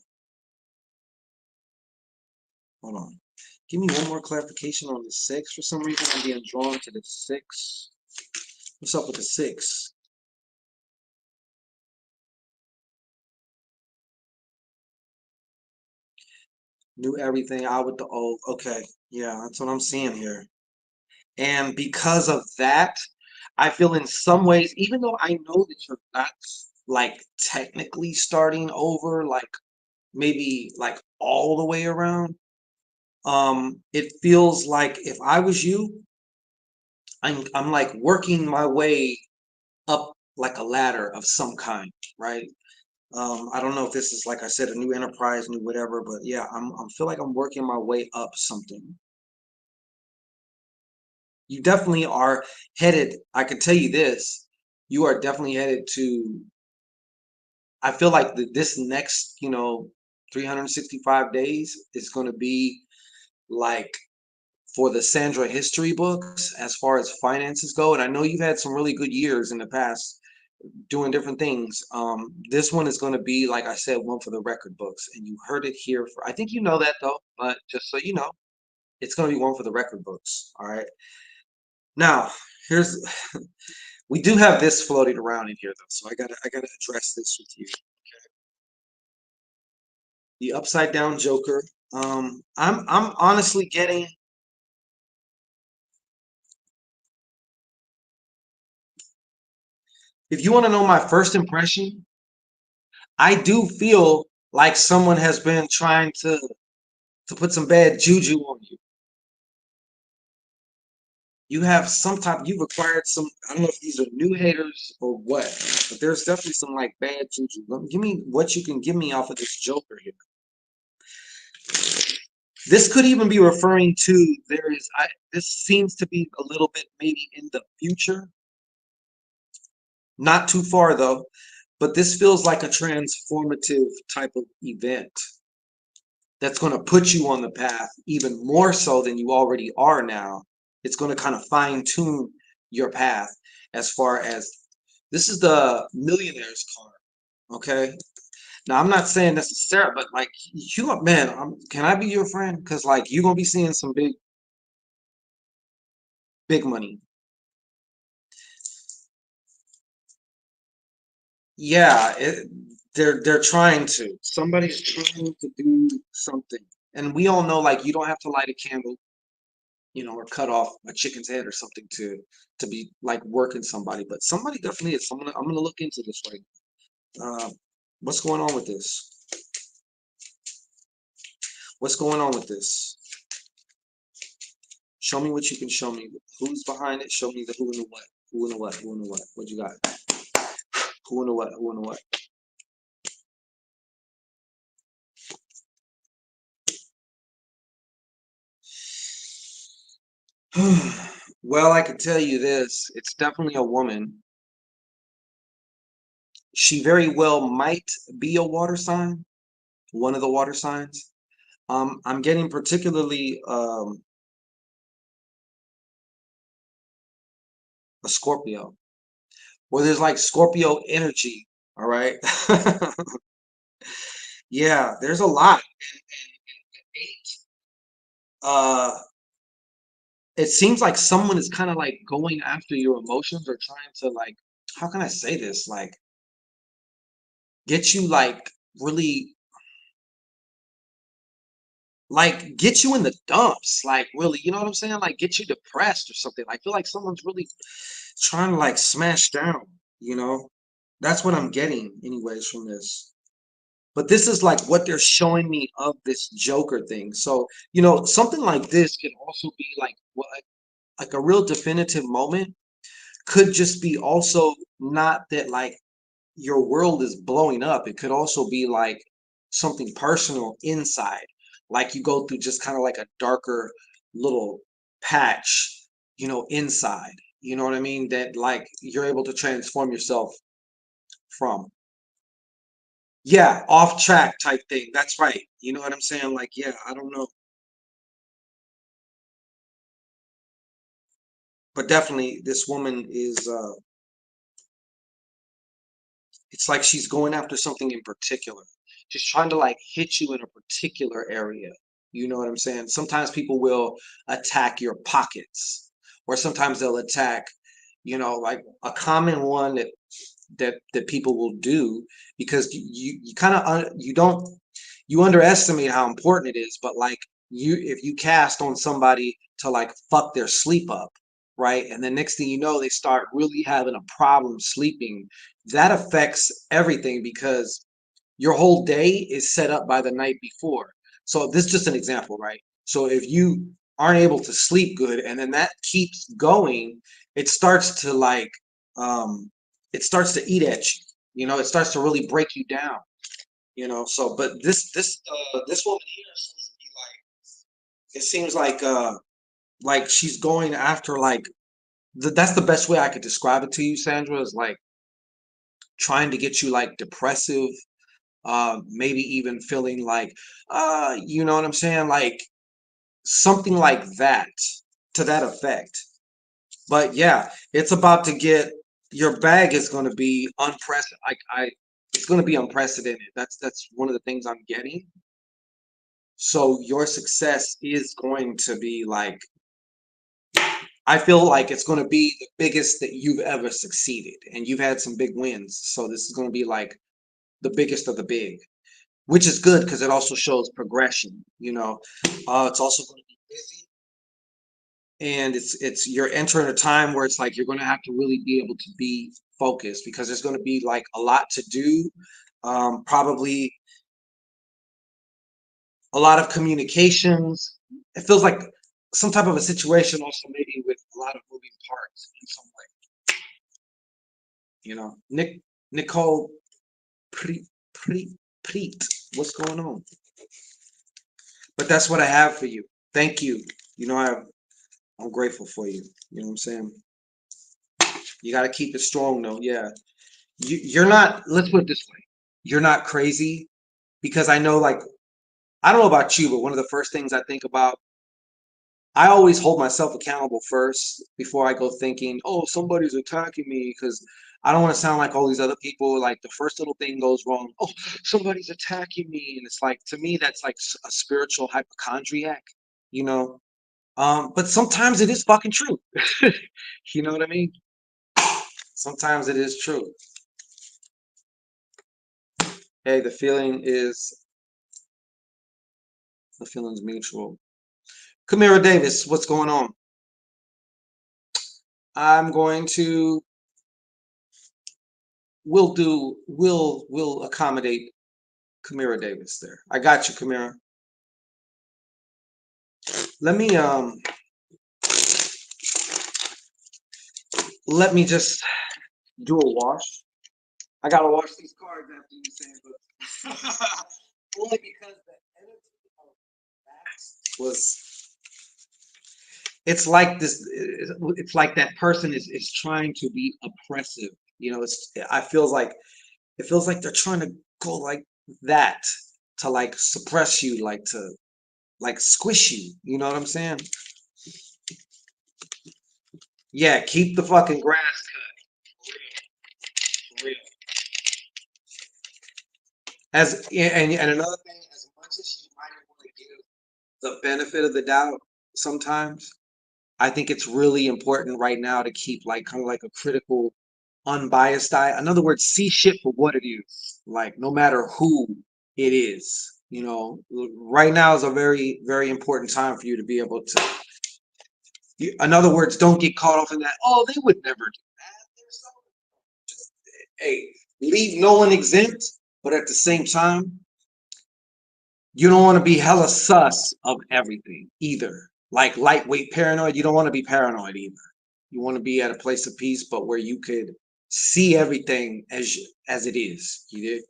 Hold on. Give me one more clarification on the six. For some reason I'm being drawn to the six. What's up with the six? Knew everything out with the old. Okay, yeah, that's what I'm seeing here. And because of that, I feel in some ways, even though I know that you're not like technically starting over, like maybe like all the way around, it feels like if I was you, I'm like working my way up like a ladder of some kind, right? I don't know if this is like I said, a new enterprise, new whatever, but yeah, I'm feel like I'm working my way up something. You definitely are headed, I can tell you this, you are definitely headed to, I feel like this next, 365 days is going to be like for the Sandra history books as far as finances go. And I know you've had some really good years in the past doing different things. This one is going to be, like I said, one for the record books. And you heard it here for, I think you know that though, but just so you know, it's going to be one for the record books. All right. Now, here's we do have this floating around in here though, so I gotta address this with you. The upside down Joker. I'm honestly getting. If you want to know my first impression, I do feel like someone has been trying to put some bad juju on you. You have some type. You required some. I don't know if these are new haters or what, but there's definitely some like bad juju. Give me what you can give me off of this Joker here. This could even be referring to there is. This seems to be a little bit maybe in the future. Not too far though, but this feels like a transformative type of event that's going to put you on the path even more so than you already are now. It's going to kind of fine tune your path as far as this is the millionaire's card. Okay. Now I'm not saying necessarily, but like you, man, can I be your friend? Because like you're gonna be seeing some big money. Yeah, they're trying to. Somebody's trying to do something, and we all know like you don't have to light a candle, or cut off a chicken's head or something to be like working somebody, but somebody definitely is. I'm gonna look into this right now. What's going on with this? What's going on with this? Show me what you can show me. Who's behind it? Show me the who and the what. Who and the what? Who and the what? What you got? Who and the what? Who and the what? Well, I can tell you this. It's definitely a woman. She very well might be a water sign, one of the water signs. I'm getting particularly a Scorpio. Well, there's like Scorpio energy. All right. Yeah, there's a lot. And eight, uh, it seems like someone is kind of like going after your emotions or trying to like, how can I say this? Like, get you like really, like, get you in the dumps. Like, really, you know what I'm saying? Like, get you depressed or something. I feel like someone's really trying to like smash down, you know? That's what I'm getting, anyways, from this. But this is like what they're showing me of this Joker thing. So, something like this can also be like what like a real definitive moment could just be also not that like your world is blowing up. It could also be like something personal inside. Like you go through just kind of like a darker little patch, inside. You know what I mean? That like you're able to transform yourself from. Yeah, off track type thing. That's right. You know what I'm saying? Like, yeah, I don't know. But definitely this woman is it's like she's going after something in particular. She's trying to like hit you in a particular area. You know what I'm saying? Sometimes people will attack your pockets, or sometimes they'll attack, like a common one that people will do because you kind of you don't you underestimate how important it is, but like if you cast on somebody to like fuck their sleep up, right? And the next thing you know, they start really having a problem sleeping. That affects everything because your whole day is set up by the night before. So this is just an example, right? So if you aren't able to sleep good and then that keeps going, it starts to like it starts to eat at you. It starts to really break you down. So but this woman here seems to be like, it seems like she's going after like that's the best way I could describe it to you, Sandra, is like trying to get you like depressive, maybe even feeling like, you know what I'm saying? Like something like that, to that effect. But yeah, it's about to get your bag is going to be unprecedented. It's going to be unprecedented. That's one of the things I'm getting. So your success is going to be like, I feel like it's going to be the biggest that you've ever succeeded, and you've had some big wins. So this is going to be like the biggest of the big, which is good because it also shows progression. It's also going to be busy, and it's you're entering a time where it's like you're going to have to really be able to be focused because there's going to be like a lot to do, probably a lot of communications. It feels like some type of a situation also maybe with a lot of moving parts in some way. Nicole Pre Pre Preet, what's going on? But that's what I have for you. Thank you. I'm grateful for you. You know what I'm saying? You got to keep it strong, though. Yeah. You're not, let's put it this way. You're not crazy because I know, like, I don't know about you, but one of the first things I think about, I always hold myself accountable first before I go thinking, oh, somebody's attacking me because I don't want to sound like all these other people. Like the first little thing goes wrong, oh, somebody's attacking me. And it's like, to me, that's like a spiritual hypochondriac, you know? But sometimes it is fucking true. You know what I mean? Sometimes it is true. Hey, the feeling's mutual. Kamira Davis, what's going on? I'm going to, we'll accommodate Kamira Davis there. I got you, Kamira. Let me, let me just do a wash. I gotta wash these cards after you say it, but only because the energy of that was, it's like this, it's like that person is trying to be oppressive. It feels like they're trying to go like that to like suppress you, like to like squish you. You know what I'm saying? Yeah, keep the fucking grass cut. For real. And another thing, as much as you might want to give the benefit of the doubt sometimes, I think it's really important right now to keep like kind of like a critical, unbiased eye. In other words, see shit for what it is. Like no matter who it is. Right now is a very, very important time for you to be able to. In other words, don't get caught off in that. Oh, they would never do that. Just, hey, leave no one exempt, but at the same time, you don't want to be hella sus of everything either. Like lightweight paranoid, you don't want to be paranoid either. You want to be at a place of peace, but where you could see everything as it is. You did.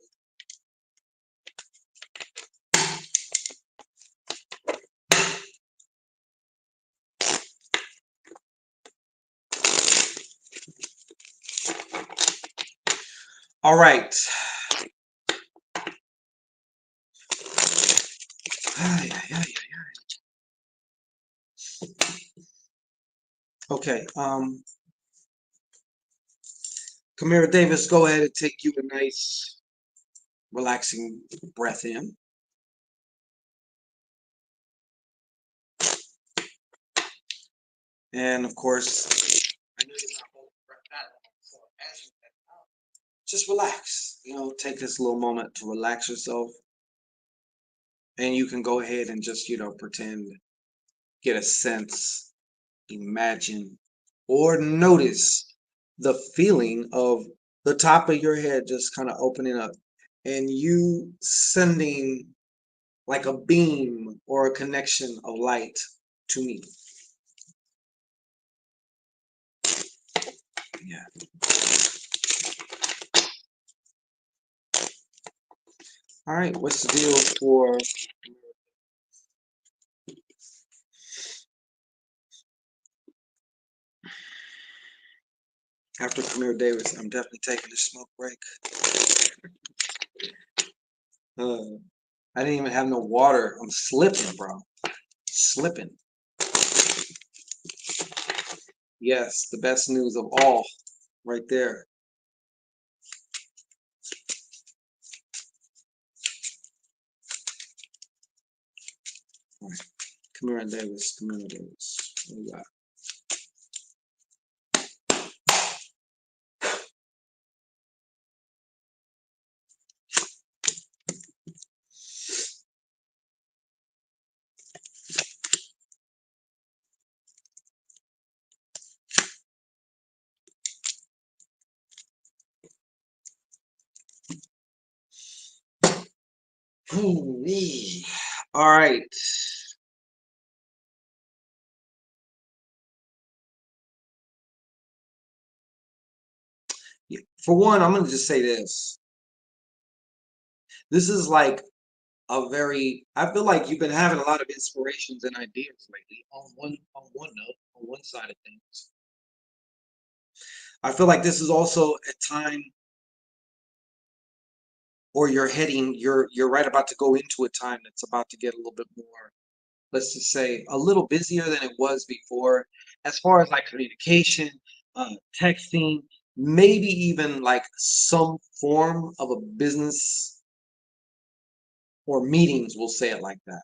All right. Ay, ay, ay, ay. Okay, Kamira Davis, go ahead and take you a nice, relaxing breath in. And of course, I know you're not holding your breath that long, so as you let out, just relax. Take this little moment to relax yourself. And you can go ahead and just, pretend, get a sense, imagine, or notice the feeling of the top of your head just kind of opening up and you sending like a beam or a connection of light to me. Yeah. All right. What's the deal for after Kamir Davis? I'm definitely taking a smoke break. I didn't even have no water. I'm slipping, bro. Slipping. Yes, the best news of all, right there. All right. Kamira Davis. Kamira Davis. What we got? Ooh-wee. All right. For one, I'm gonna just say this. This is like I feel like you've been having a lot of inspirations and ideas lately on one note, on one side of things. I feel like this is also a time, or you're right about to go into a time that's about to get a little bit more, let's just say, a little busier than it was before, as far as like communication, texting, maybe even like some form of a business or meetings, we'll say it like that.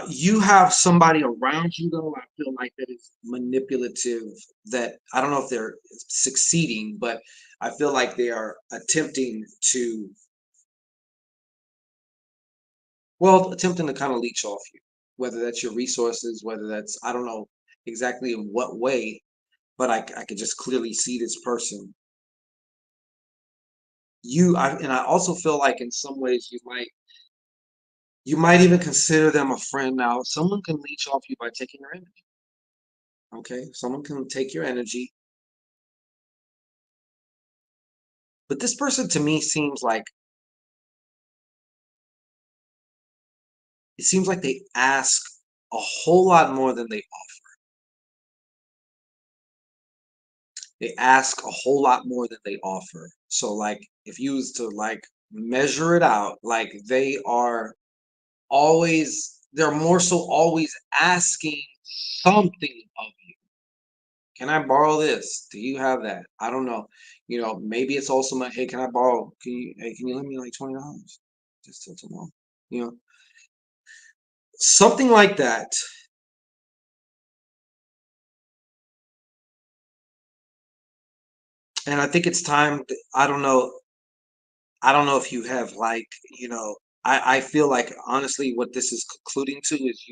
You have somebody around you though, I feel like that is manipulative, that I don't know if they're succeeding, but I feel like they are attempting to, well, attempting to kind of leech off you, whether that's your resources, whether that's, I don't know exactly in what way, but I could just clearly see this person. And I also feel like in some ways you might even consider them a friend. Now, someone can leech off you by taking your energy. Okay, someone can take your energy, but this person to me seems like they ask a whole lot more than they offer. They ask a whole lot more than they offer. So like if you was to like measure it out, like they're more so always asking something of you. Can I borrow this? Do you have that? I don't know. Maybe it's also like, hey, can I borrow? Can you lend me like $20 just till tomorrow? You know, something like that. And I think it's time. I don't know. I don't know if you have like, I feel like honestly what this is concluding to is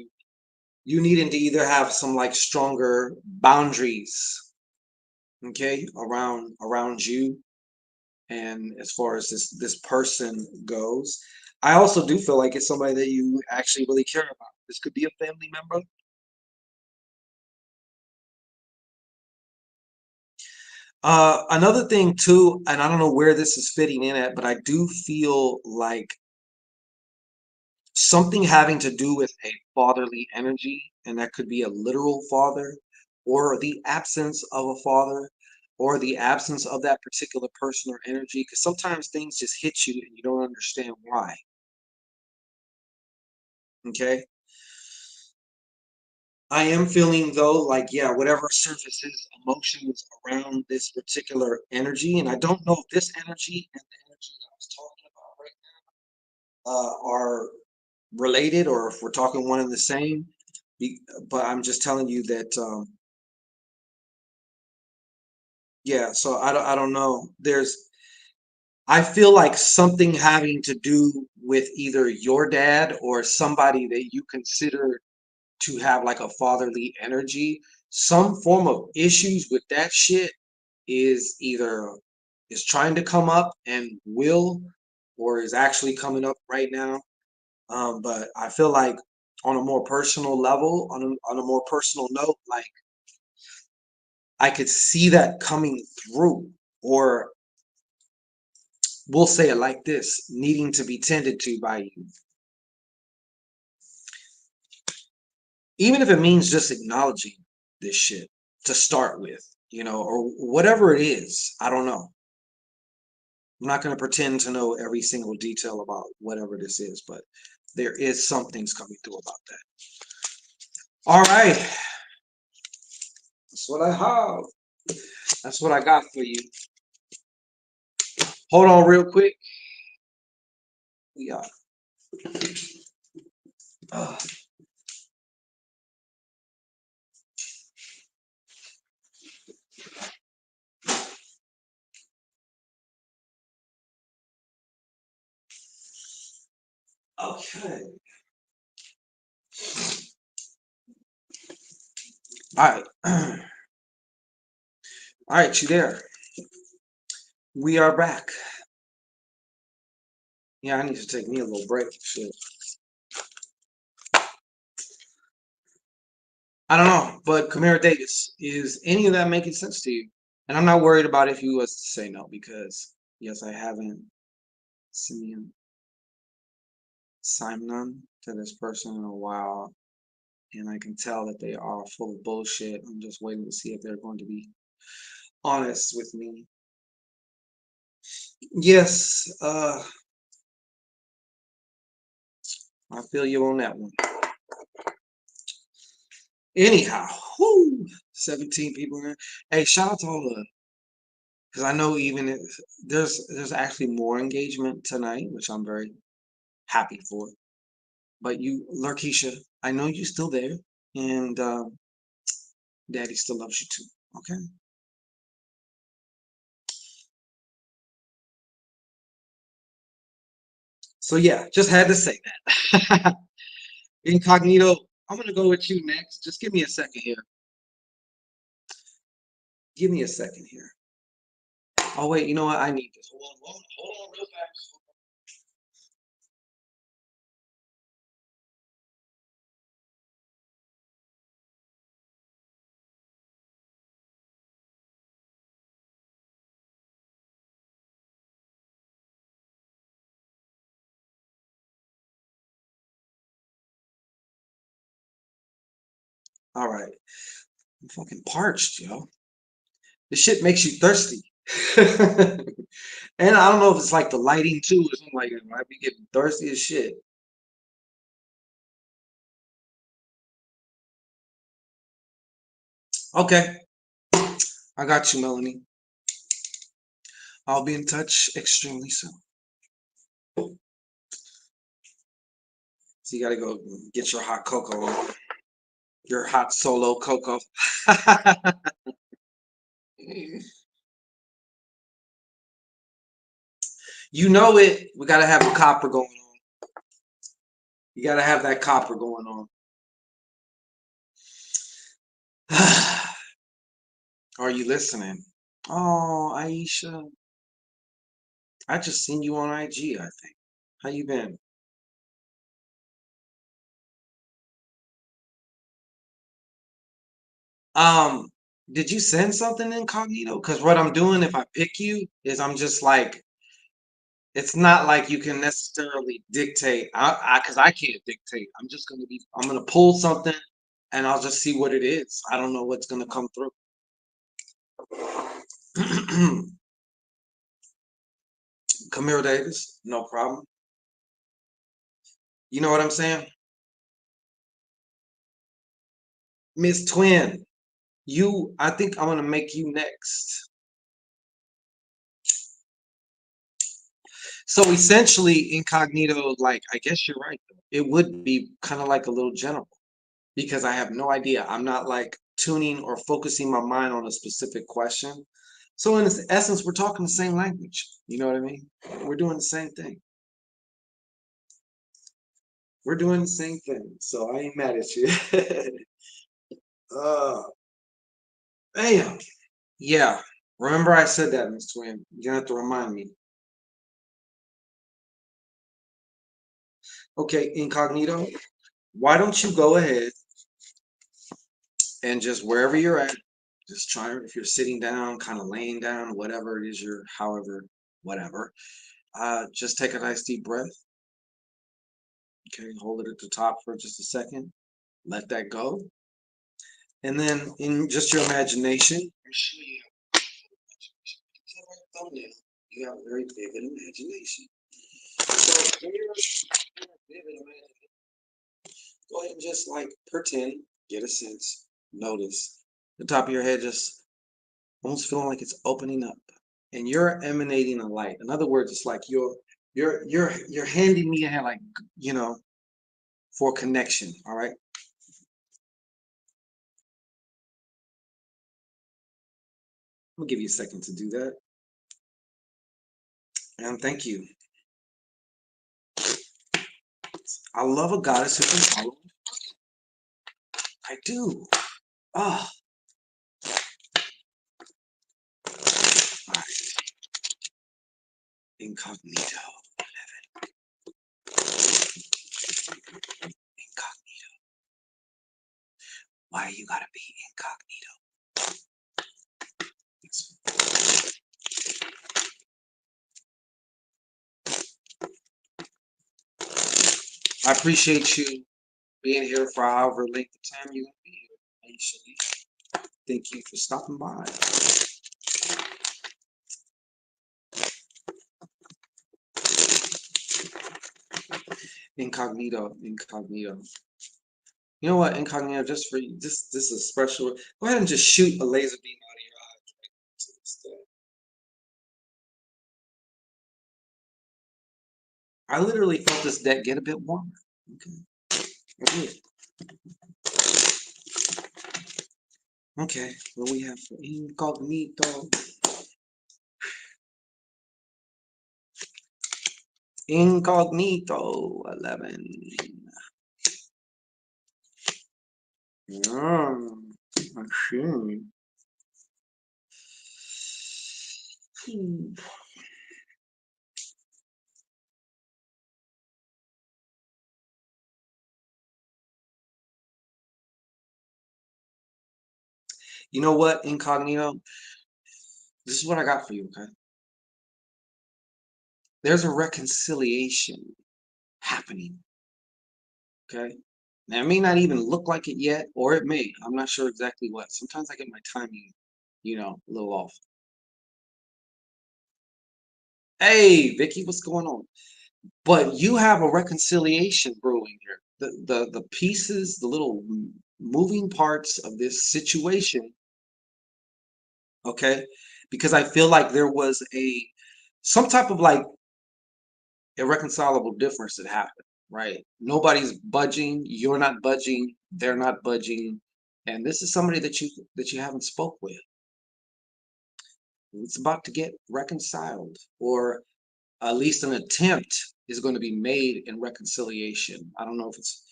you needing to either have some like stronger boundaries, okay, around you and as far as this person goes. I also do feel like it's somebody that you actually really care about. This could be a family member. Another thing too, and I don't know where this is fitting in at, but I do feel like something having to do with a fatherly energy, and that could be a literal father, or the absence of a father, or the absence of that particular person or energy. Because sometimes things just hit you and you don't understand why. Okay. I am feeling though like, yeah, whatever surfaces emotions around this particular energy, and I don't know if this energy and the energy that I was talking about are related or if we're talking one and the same. But I'm just telling you that, yeah. So I don't know. I feel like something having to do with either your dad or somebody that you consider to have like a fatherly energy. Some form of issues with that shit is either is trying to come up and will, or is actually coming up right now. But I feel like on a more personal level, on a more personal note, like I could see that coming through, or we'll say it like this, needing to be tended to by you. Even if it means just acknowledging this shit to start with, or whatever it is. I don't know. I'm not going to pretend to know every single detail about whatever this is, but there is some things coming through about that. All right. That's what I have. That's what I got for you. Hold on real quick. Yeah. Okay. All right. All right, you there. We are back. Yeah, I need to take me a little break. Shit. I don't know, but Kamara Davis, is any of that making sense to you? And I'm not worried about if you was to say no, because yes, I haven't seen Simon to this person in a while, and I can tell that they are full of bullshit. I'm just waiting to see if they're going to be honest with me. Yes, I feel you on that one. Anyhow, whoo, 17 people in there. Hey, shout out to all the, because I know even if there's actually more engagement tonight, which I'm very happy for. But you, Larkeisha, I know you're still there, and Daddy still loves you too. Okay. So yeah, just had to say that. Incognito, I'm gonna go with you next. Just give me a second here. Give me a second here. Oh wait, you know what? I need this. Hold on real fast. All right. I'm fucking parched, yo. This shit makes you thirsty. And I don't know if it's like the lighting too or something like that. I might be getting thirsty as shit. Okay. I got you, Melanie. I'll be in touch extremely soon. So you gotta go get your hot cocoa on. Your hot solo cocoa. You know it. We gotta have the copper going on. You gotta have that copper going on. Are you listening? Oh, Aisha. I just seen you on IG, I think. How you been? Um, did you send something incognito? Because what I'm doing if I pick you is I'm just like, it's not like you can necessarily dictate. Because I can't dictate. I'm gonna pull something and I'll just see what it is. I don't know what's gonna come through. Camille Davis, no problem. You know what I'm saying? Miss Twin, I think I'm gonna make you next. So essentially, incognito, like, I guess you're right. It would be kind of like a little general because I have no idea. I'm not like tuning or focusing my mind on a specific question. So in essence, we're talking the same language. You know what I mean? We're doing the same thing. We're doing the same thing. So I ain't mad at you. uh, Damn. Yeah. Remember I said that, Miss Twin. You're gonna have to remind me. Okay, incognito. Why don't you go ahead and just wherever you're at, just try if you're sitting down, kind of laying down, whatever it is you're, however, whatever. Just take a nice deep breath. Okay, hold it at the top for just a second. Let that go. And then in just your imagination, I'm sure you have a very vivid imagination. So when you're vivid imagination, go ahead and just like pretend, get a sense, notice the top of your head just almost feeling like it's opening up, and you're emanating a light. In other words, it's like you're handing me a hand, like, you know, for connection. All right. I'm gonna give you a second to do that, and thank you. I love a goddess who can follow. I do. Ah, all right. Incognito. Incognito. Why you gotta be incognito? I appreciate you being here for however length of time you're gonna be here. Patiently. Thank you for stopping by. Incognito, incognito. You know what, incognito, just for you, this is a special. Go ahead and just shoot a laser beam out of your eyes right to this day. I literally felt this deck get a bit warmer. Okay. I did. Okay, what we have for incognito. Incognito 11. Machine. You know what, incognito? This is what I got for you, okay? There's a reconciliation happening, okay? Now, it may not even look like it yet, or it may. I'm not sure exactly what. Sometimes I get my timing, a little off. Hey, Vicky, what's going on? But you have a reconciliation brewing here. The pieces, the little moving parts of this situation, okay? Because I feel like there was some type of like irreconcilable difference that happened, right? Nobody's budging, you're not budging, they're not budging, and this is somebody that you haven't spoke with. It's about to get reconciled, or at least an attempt is going to be made in reconciliation. I don't know if it's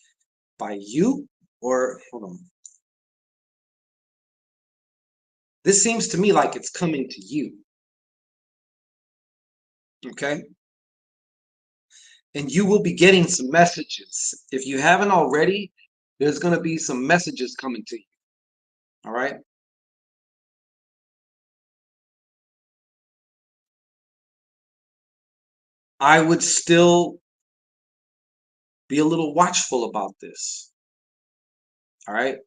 by you or hold on. This seems to me like it's coming to you, okay? And you will be getting some messages. If you haven't already, there's going to be some messages coming to you, all right? I would still be a little watchful about this, all right?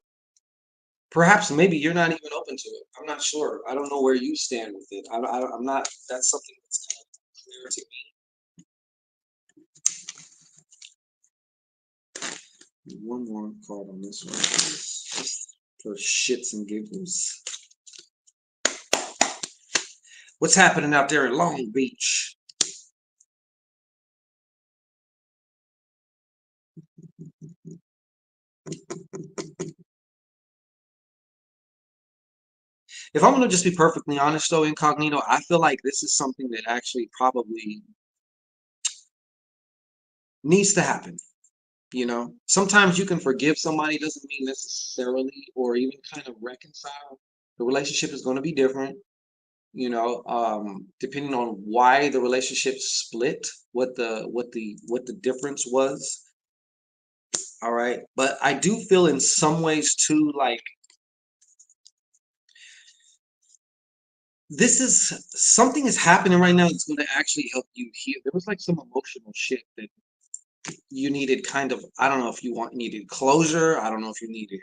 Perhaps maybe you're not even open to it. I'm not sure. I don't know where you stand with it. I'm not, that's something that's kind of clear to me. One more card on this one. for shits and giggles. What's happening out there in Long Beach? If I'm going to just be perfectly honest, though, Incognito, I feel like this is something that actually probably needs to happen. You know, sometimes you can forgive somebody, doesn't mean necessarily, or even kind of reconcile. The relationship is going to be different, you know, depending on why the relationship split, what the difference was. All right, but I do feel in some ways too, like this is something is happening right now that's going to actually help you heal. There was like some emotional shit that you needed, kind of. I don't know if you needed closure. I don't know if you needed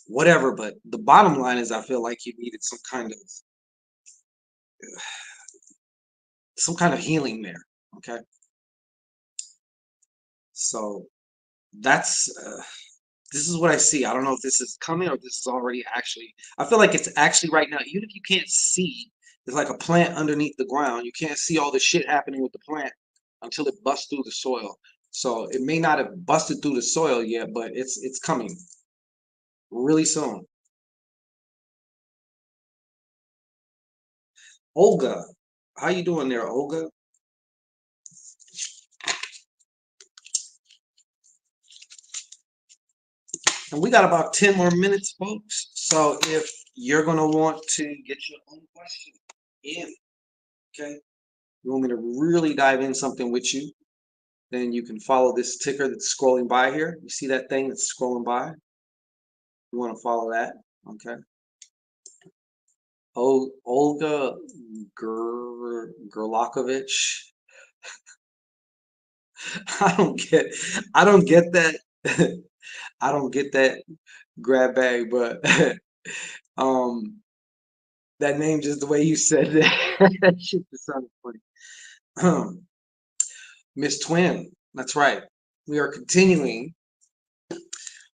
whatever, but the bottom line is I feel like you needed some kind of healing there. Okay, so that's this is what I see. I don't know if this is coming or this is already actually. I feel like it's actually right now. Even if you can't see, there's like a plant underneath the ground. You can't see all the shit happening with the plant until it busts through the soil. So it may not have busted through the soil yet, but it's coming really soon. Olga, how you doing there, Olga? And we got about 10 more minutes, folks. So if you're gonna want to get your own question in, okay, you want me to really dive in something with you, then you can follow this ticker that's scrolling by here. You see that thing that's scrolling by? You want to follow that, okay? Oh, Olga Gerlakovich. I don't get, I don't get that. I don't get that grab bag, but um, that name just the way you said that, that shit just sounded funny. Miss Twin, that's right. We are continuing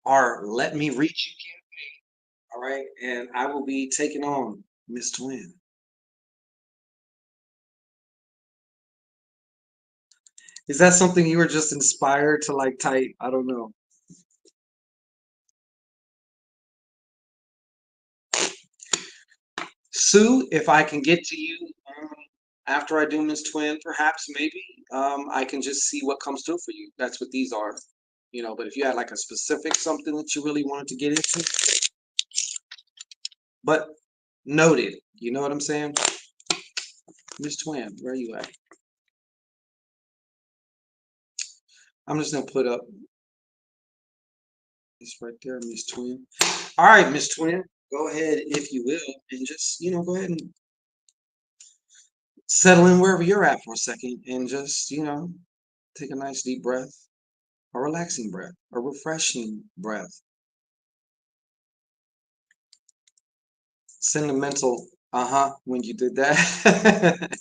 our Let Me Reach You campaign, all right? And I will be taking on Miss Twin. Is that something you were just inspired to like type? I don't know. Sue, if I can get to you after I do Miss Twin, perhaps maybe I can just see what comes through for you. That's what these are, you know. But if you had like a specific something that you really wanted to get into, but noted, you know what I'm saying? Miss Twin, where are you at? I'm just gonna put up this right there, Miss Twin. All right, Miss Twin, go ahead if you will, and just go ahead and settle in wherever you're at for a second, and just take a nice deep breath, a relaxing breath, a refreshing breath, sentimental. Uh-huh. When you did that.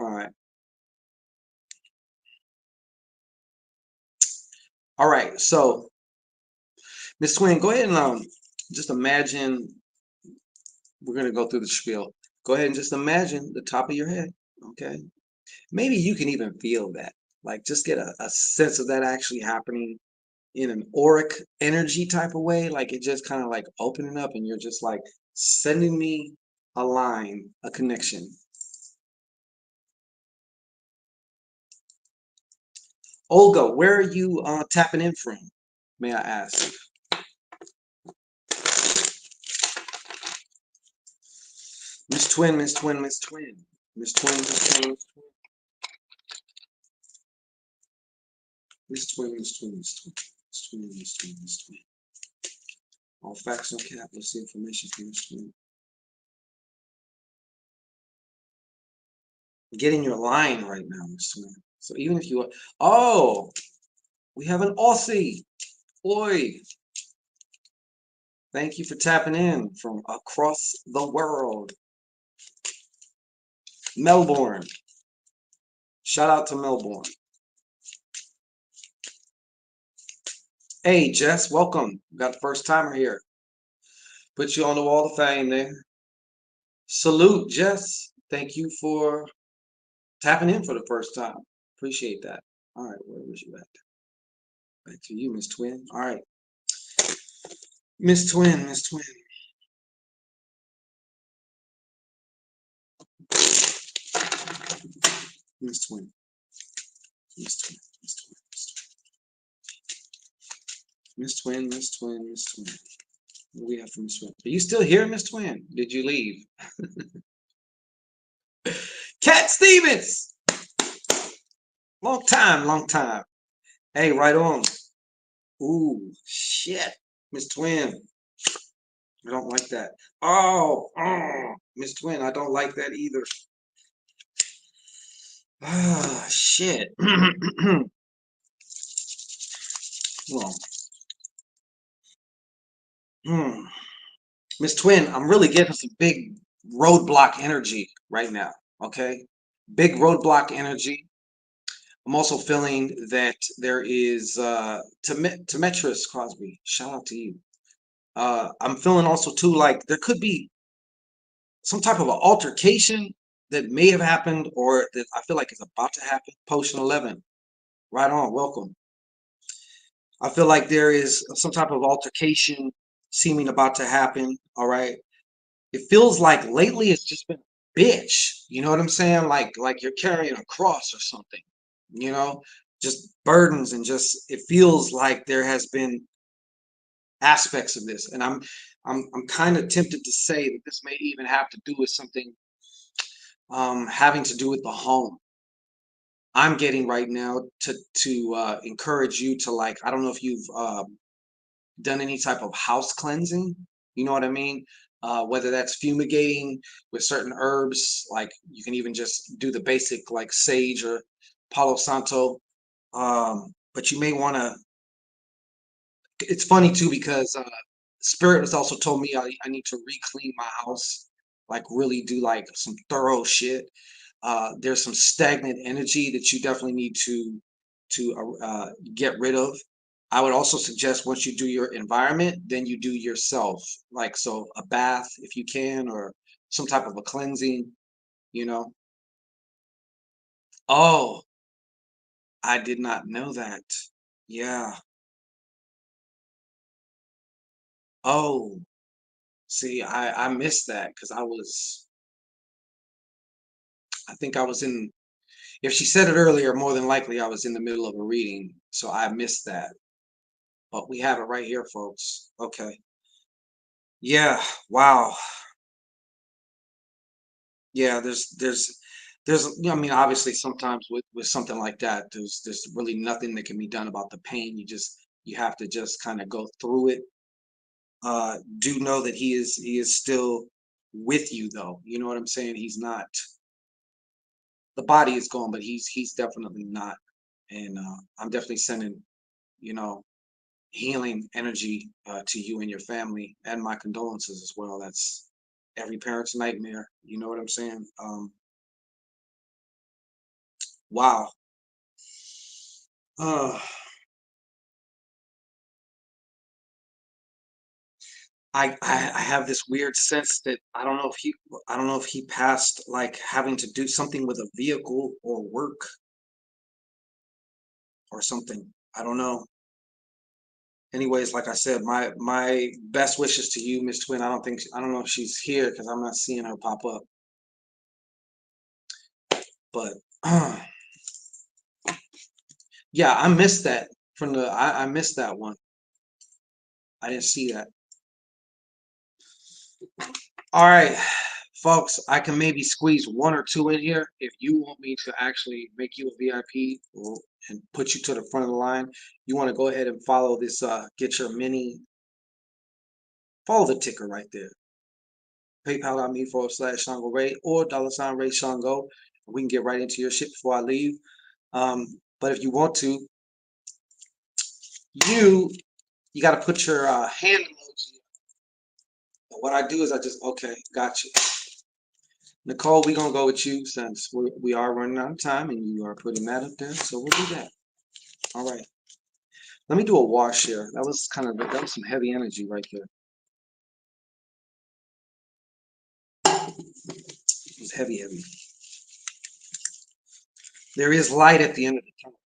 All right. All right. So, Miss Swing, go ahead and just imagine we're gonna go through the spiel. Go ahead and just imagine the top of your head. Okay. Maybe you can even feel that. Like just get a sense of that actually happening in an auric energy type of way. Like it just kind of like opening up and you're just like sending me a line, a connection. Olga, where are you tapping in from? May I ask? Miss Twin, Miss Twin, Miss Twin. Miss Twin, Miss Twin, Miss Twin, Miss Twin, Miss Twin, Miss Twin, Miss Twin, Miss Twin. All facts, no cap. Let's see information from Miss Twin. Get in your line right now, Miss Twin. So even if you are, oh, we have an Aussie. Oi, thank you for tapping in from across the world. Melbourne. Shout out to Melbourne. Hey, Jess, welcome. Got the first timer here. Put you on the wall of fame there. Salute, Jess. Thank you for tapping in for the first time. Appreciate that. All right, where was you at? Back to you, Miss Twin. All right, Miss Twin, Miss Twin, Miss Twin, Miss Twin, Miss Twin, Miss Twin, Miss Twin, Miss Twin. What do we have for Miss Twin? Are you still here, Miss Twin? Did you leave? Cat Stevens. Long time, long time. Hey, right on. Ooh, shit, Miss Twin. I don't like that. Oh, Miss Twin, I don't like that either. Ah, shit. Well, hmm. Miss Twin, I'm really getting some big roadblock energy right now. Okay, big roadblock energy. I'm also feeling that there is Demetrius Crosby. Shout out to you. I'm feeling also too like there could be some type of an altercation that may have happened or that I feel like is about to happen. Potion 11. Right on. Welcome. I feel like there is some type of altercation seeming about to happen. All right. It feels like lately it's just been a bitch. You know what I'm saying? Like you're carrying a cross or something. You know, just burdens and just it feels like there has been aspects of this, and I'm kind of tempted to say that this may even have to do with something having to do with the home. I'm getting right now to encourage you to like I don't know if you've done any type of house cleansing. You know what I mean? Whether that's fumigating with certain herbs, like you can even just do the basic like sage or Palo Santo. But you may want to. It's funny too because Spirit has also told me I need to re-clean my house, like really do like some thorough shit. There's some stagnant energy that you definitely need to get rid of. I would also suggest once you do your environment, then you do yourself, like so a bath if you can, or some type of a cleansing, you know. Oh, I did not know that. Yeah. Oh, see, I missed that because I think I was in. If she said it earlier, more than likely I was in the middle of a reading, so I missed that. But we have it right here, folks. Okay. Yeah. Wow. Yeah. There's. I mean, obviously, sometimes with something like that, there's really nothing that can be done about the pain. You have to just kind of go through it. Do know that he is still with you, though. You know what I'm saying? He's not. The body is gone, but he's definitely not. And I'm definitely sending, you know, healing energy to you and your family, and my condolences as well. That's every parent's nightmare. You know what I'm saying? Wow. Uh, I have this weird sense that I don't know if he passed like having to do something with a vehicle or work or something. I don't know. Anyways, like I said, my best wishes to you, Miss Twin. I don't know if she's here because I'm not seeing her pop up. But yeah, I missed that from I missed that one. I didn't see that. All right, folks, I can maybe squeeze one or two in here. If you want me to actually make you a VIP and put you to the front of the line, you want to go ahead and follow this, get your mini, follow the ticker right there. PayPal.me/Shango Ray or $Ray Shango. We can get right into your shit before I leave. But if you want to, you you got to put your hand emoji. What I do is I just okay, got you. Nicole, we're gonna go with you since we are running out of time and you are putting that up there, so we'll do that. All right. Let me do a wash here. That was some heavy energy right there. It was heavy, heavy. There is light at the end of the tunnel.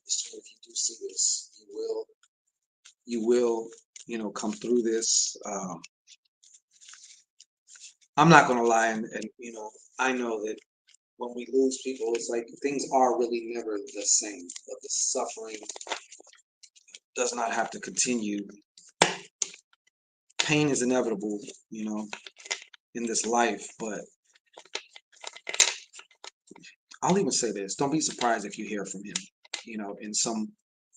So if you do see this, you will, come through this. I'm not gonna lie, and I know that when we lose people, it's like things are really never the same. But the suffering does not have to continue. Pain is inevitable, in this life. But I'll even say this: don't be surprised if you hear from him, in some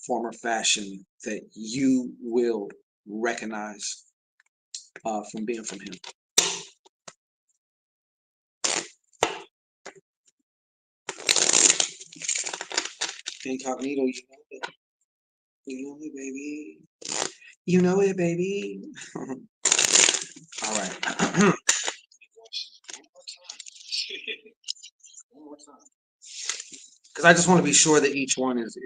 form or fashion that you will recognize from being from him. Incognito, you know it, baby. You know it, baby. All right. One more time. Because I just want to be sure that each one is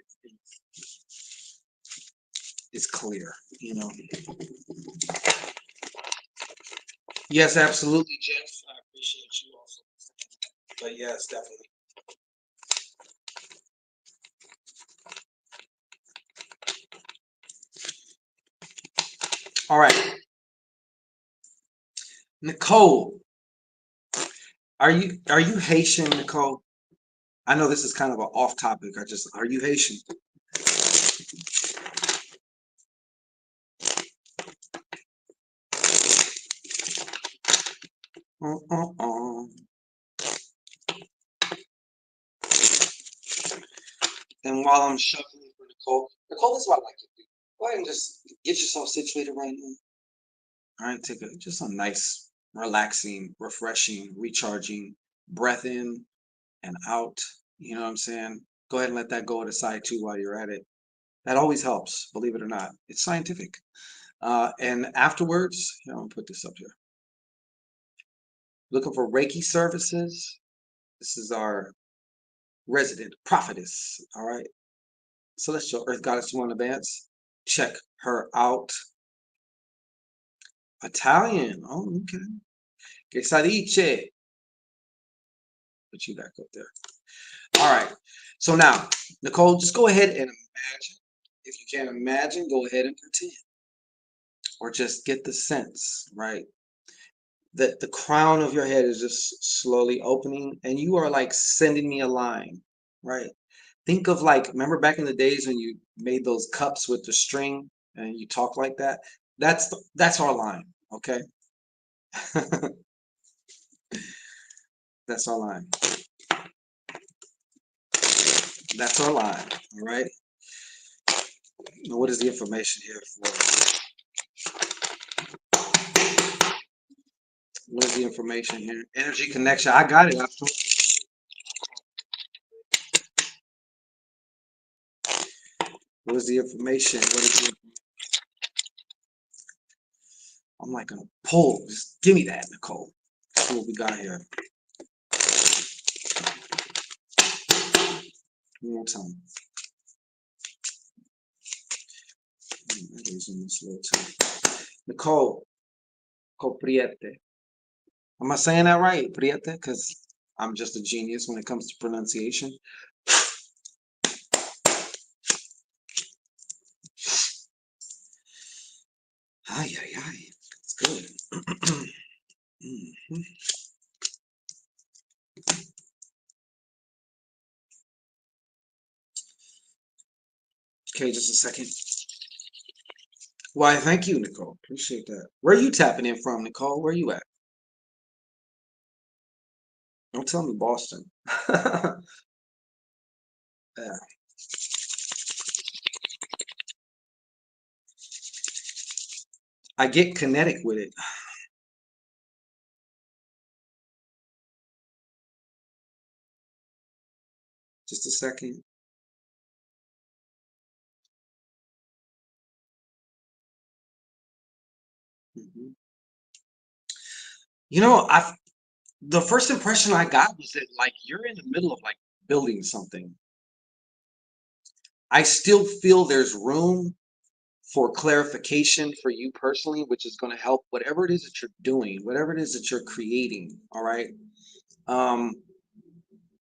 clear, Yes, absolutely, Jeff. I appreciate you also. But yes, definitely. All right. Nicole, are you Haitian, Nicole? I know this is kind of an off topic. Are you Haitian? Uh, uh, uh. And while I'm shuffling for Nicole, this is what I like to do. Go ahead and just get yourself situated right now. All right, take just a nice, relaxing, refreshing, recharging breath in and out. You know what I'm saying? Go ahead and let that go to the side too while you're at it. That always helps, believe it or not. It's scientific. And afterwards, I'm gonna put this up here. Looking for Reiki services. This is our resident prophetess. All right. Celestial Earth Goddess One Advance. Check her out. Italian. Oh, okay. Quesadiche. Put you back up there. All right. So now, Nicole, just go ahead and imagine. If you can't imagine, go ahead and pretend. Or just get the sense, right? That the crown of your head is just slowly opening and you are like sending me a line, right? Think of like, remember back in the days when you made those cups with the string and you talk like that? That's our line, okay? That's our line. That's our line, all right? Now, what is the information here for? What is the information here? Energy connection. I got it. What is the information? I'm like gonna pull. Just give me that, Nicole. Let's see what we got here. One more time. That is in this little too. Nicole Priete. Am I saying that right? Priete? Because I'm just a genius when it comes to pronunciation. Ay, ay, ay. It's good. Mhm. Okay, just a second. Why, thank you, Nicole. Appreciate that. Where are you tapping in from, Nicole? Where are you at? Don't tell me Boston. Yeah. I get kinetic with it. Just a second. Mhm. I the first impression I got was that like you're in the middle of like building something. I still feel there's room for clarification for you personally, which is going to help whatever it is that you're doing, whatever it is that you're creating. All right. Um,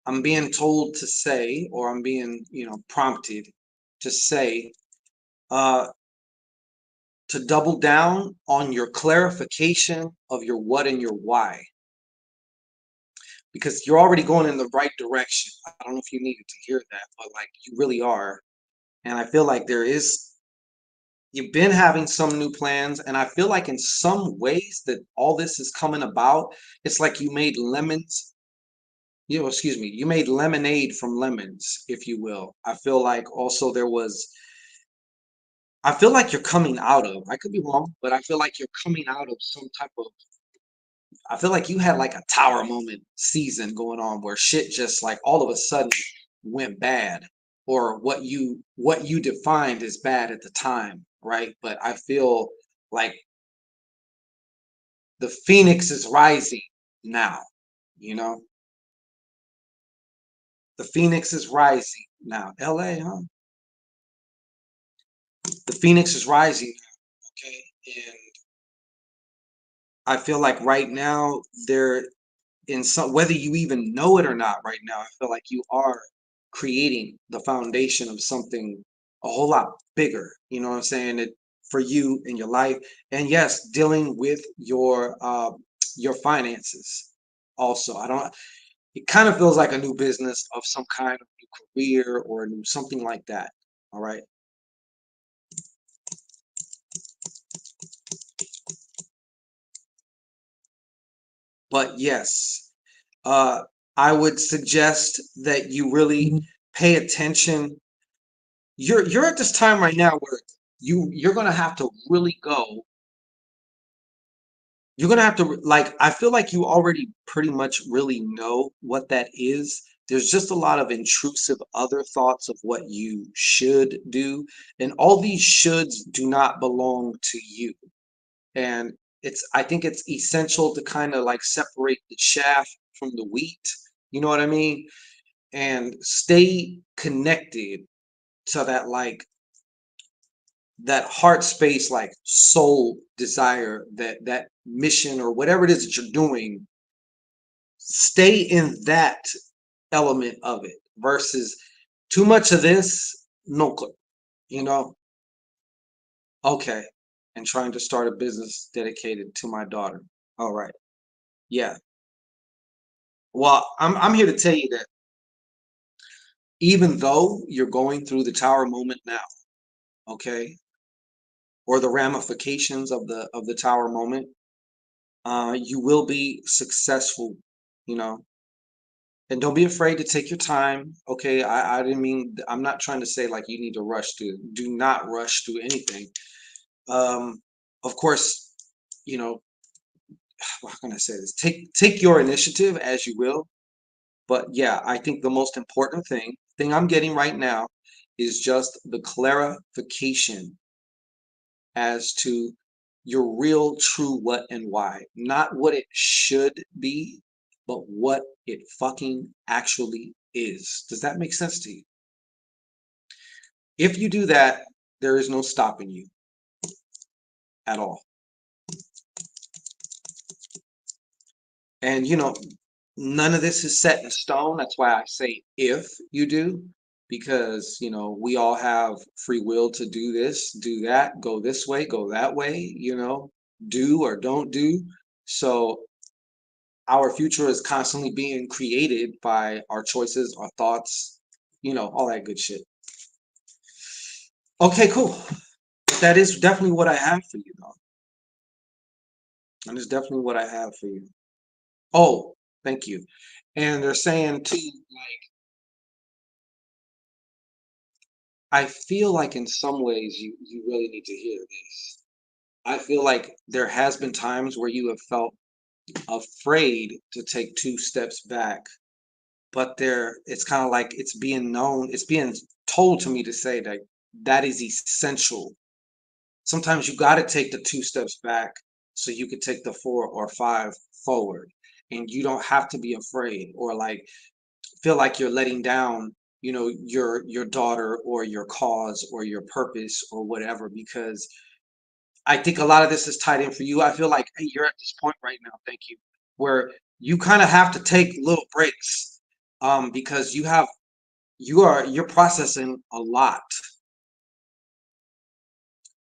I'm being told to say, or I'm being, prompted to say, uh, to double down on your clarification of your what and your why, because you're already going in the right direction. I don't know if you needed to hear that, but like you really are. And I feel like you've been having some new plans, and I feel like in some ways that all this is coming about, it's like you made excuse me, you made lemonade from lemons, if you will. I feel like also I feel like you're coming out of, I could be wrong, but I feel like you're coming out of some type of, I feel like you had like a tower moment season going on where shit just like all of a sudden went bad, or what you defined as bad at the time, right? But I feel like the phoenix is rising now, you know? The phoenix is rising now. LA, huh? The phoenix is rising now, okay? And I feel like right now there in some, whether you even know it or not right now, I feel like you are creating the foundation of something a whole lot bigger. You know what I'm saying? It for you in your life. And yes, dealing with your finances also. I don't It kind of feels like a new business of some kind of new career or a new something like that. All right. But yes, uh I would suggest that you really pay attention. You're at this time right now where you're gonna have to really go. You're gonna have to like, I feel like you already pretty much really know what that is. There's just a lot of intrusive other thoughts of what you should do, and all these shoulds do not belong to you. And I think it's essential to kind of like separate the chaff from the wheat. You know what I mean? And stay connected to that heart space, like soul desire, that mission or whatever it is that you're doing. Stay in that element of it versus too much of this, no clue, you know. Okay. And trying to start a business dedicated to my daughter. All right. Yeah. Well, I'm here to tell you that even though you're going through the tower moment now, okay, or the ramifications of the tower moment, you will be successful, you know. And don't be afraid to take your time. Okay, I didn't mean, I'm not trying to say like you need to rush to, do not rush through anything. Um, of course, you know, how can I say this? Take your initiative as you will. But yeah, I think the most important thing I'm getting right now is just the clarification as to your real true what and why. Not what it should be, but what it fucking actually is. Does that make sense to you? If you do that, there is no stopping you at all. And none of this is set in stone. That's why I say if you do, because we all have free will to do this, do that, go this way, go that way, do or don't do. So our future is constantly being created by our choices, our thoughts, all that good shit. Okay, cool. That is definitely what I have for you, though. That is definitely what I have for you. Oh, thank you. And they're saying too, like, I feel like in some ways you really need to hear this. I feel like there has been times where you have felt afraid to take two steps back, but it's kind of like it's being told to me to say that that is essential. Sometimes you got to take the two steps back so you could take the four or five forward, and you don't have to be afraid or like feel like you're letting down, your daughter or your cause or your purpose or whatever, because I think a lot of this is tied in for you. I feel like, hey, you're at this point right now, thank you, where you kind of have to take little breaks, because you're processing a lot.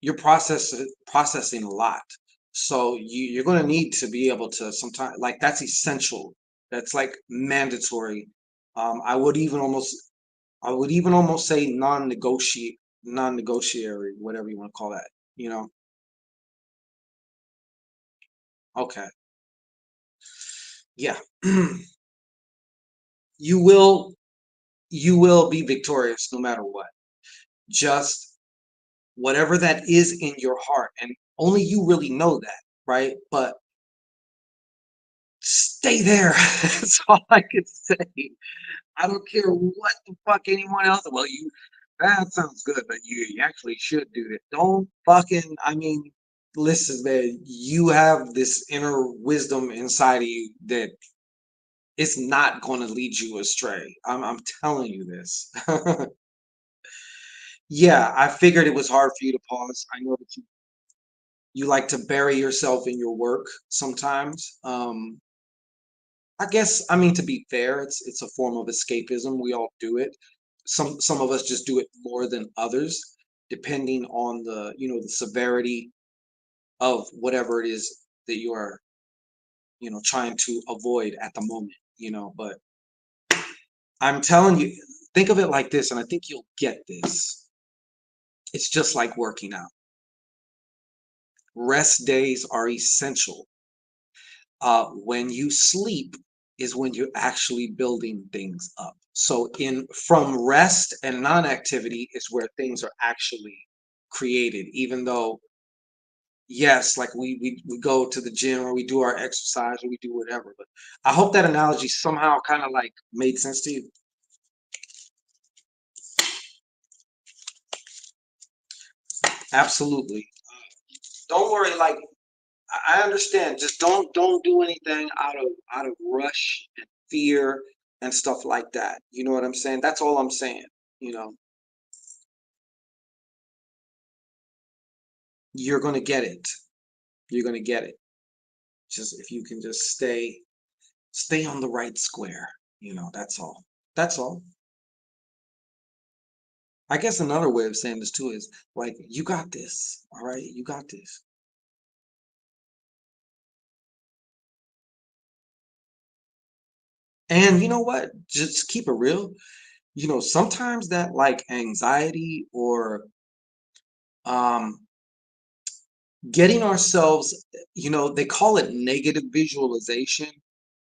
You're processing a lot. So you're going to need to be able to sometimes, like, that's essential. That's like mandatory. I would even almost say non-negotiatory, whatever you want to call that, you know. Okay. Yeah. you will you will be victorious no matter what. Just whatever that is in your heart, and only you really know that, right? But stay there. That's all I can say. I don't care what the fuck anyone else. Well, that sounds good, but you actually should do it. Don't fucking. I mean, listen, man. You have this inner wisdom inside of you that it's not going to lead you astray. I'm telling you this. Yeah, I figured it was hard for you to pause. I know that you like to bury yourself in your work sometimes. I guess, I mean, to be fair, it's a form of escapism. We all do it. Some of us just do it more than others, depending on the severity of whatever it is that you are, trying to avoid at the moment. But I'm telling you, think of it like this, and I think you'll get this. It's just like working out. Rest days are essential. When you sleep is when you're actually building things up. So in from rest and non-activity is where things are actually created. Even though, yes, like we go to the gym or we do our exercise or we do whatever. But I hope that analogy somehow kind of like made sense to you. Absolutely. Don't worry. Like, I understand. Just don't do anything out of rush and fear and stuff like that. You know what I'm saying? That's all I'm saying. You know, you're gonna get it. You're gonna get it. Just if you can just stay on the right square. That's all. That's all. I guess another way of saying this too is like, you got this. All right, you got this. And you know what? Just keep it real. Sometimes that like anxiety or um getting ourselves, they call it negative visualization,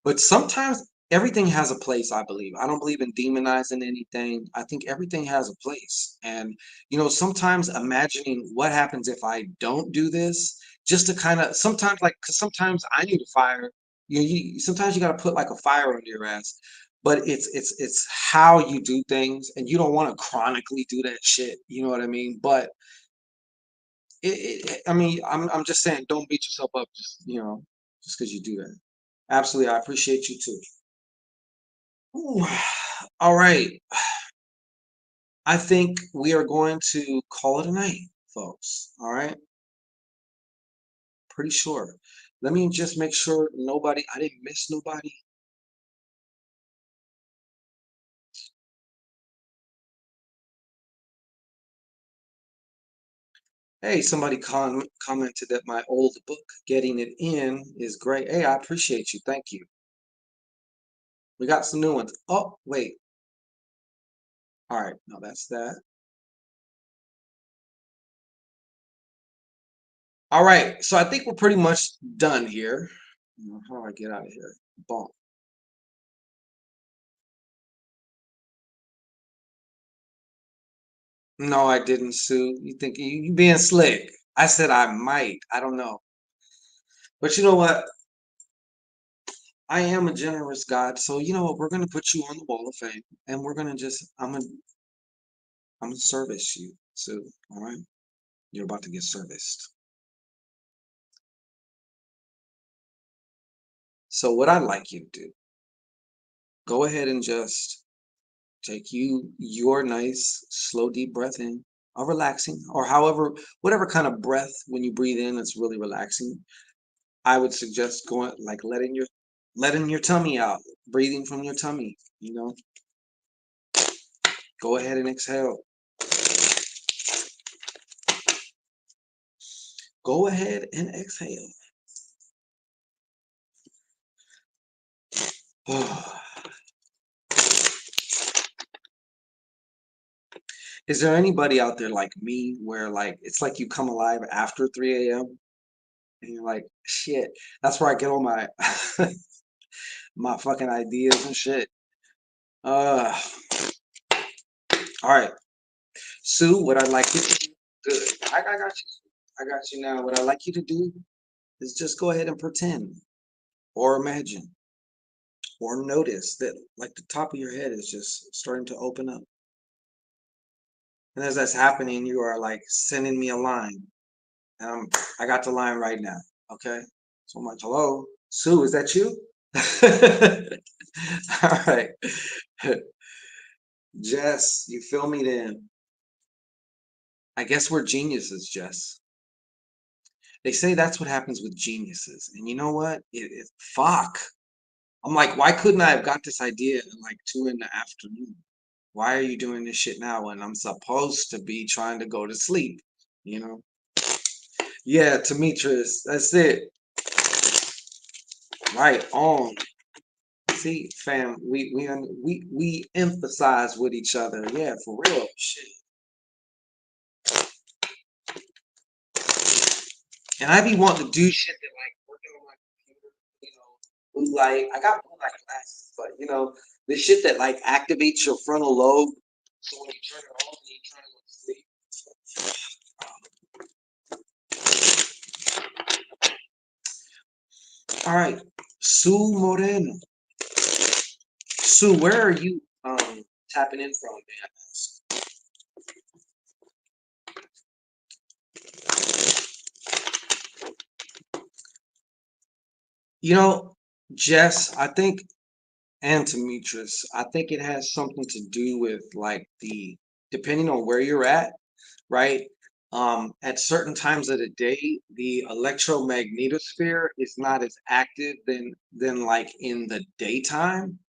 but sometimes everything has a place, I believe. I don't believe in demonizing anything. I think everything has a place. And, sometimes imagining what happens if I don't do this, just to kind of sometimes, like, because sometimes I need a fire. Sometimes you got to put like a fire under your ass. But it's how you do things, and you don't want to chronically do that shit. You know what I mean? But I mean, I'm just saying, don't beat yourself up just because you do that. Absolutely, I appreciate you too. Ooh, all right, I think we are going to call it a night, folks. All right, pretty sure. Let me just make sure I didn't miss nobody. Hey, somebody commented that my old book, Getting It In, is great. Hey, I appreciate you. Thank you. We got some new ones. Oh, wait. All right, no, that's that. All right, so I think we're pretty much done here. How do I get out of here? Boom. No, I didn't, Sue. You think you being slick? I said I might. I don't know, but you know what? I am a generous God, so you know what? We're gonna put you on the wall of fame, and we're gonna just I'm gonna service you, Sue. All right? You're about to get serviced. So what I'd like you to do, go ahead and just Take your nice, slow, deep breath in, or relaxing, or however, whatever kind of breath when you breathe in, it's really relaxing. I would suggest going like letting your tummy out, breathing from your tummy, you know. Go ahead and exhale. Go ahead and exhale. Is there anybody out there like me where like it's like you come alive after 3 a.m. and you're like, shit, that's where I get all my my fucking ideas and shit. Uh, all right, Sue, what I'd like you to do, good. I got you. I got you now. What I'd like you to do is just go ahead and pretend or imagine or notice that like the top of your head is just starting to open up. And as that's happening, you are like sending me a line. And I got the line right now. Okay. So I'm like, hello, Sue, is that you? All right. Jess, you fill me then. I guess we're geniuses, Jess. They say that's what happens with geniuses. And you know what? Fuck. I'm like, why couldn't I have got this idea at like 2 in the afternoon? Why are you doing this shit now when I'm supposed to be trying to go to sleep? You know? Yeah, Demetrius, that's it. Right on. See, fam, we emphasize with each other. Yeah, for real. Shit. And I be wanting to do shit that like working on my computer, you know, blue light. I got blue light glasses, but you know, the shit that like activates your frontal lobe. So when you turn it on, you trying to go to sleep. All right, Sue Moreno. Sue, where are you tapping in from, man? You know, Jess, I think, and Demetrius, I think it has something to do with like depending on where you're at, right? At certain times of the day, the electromagnetosphere is not as active than like in the daytime,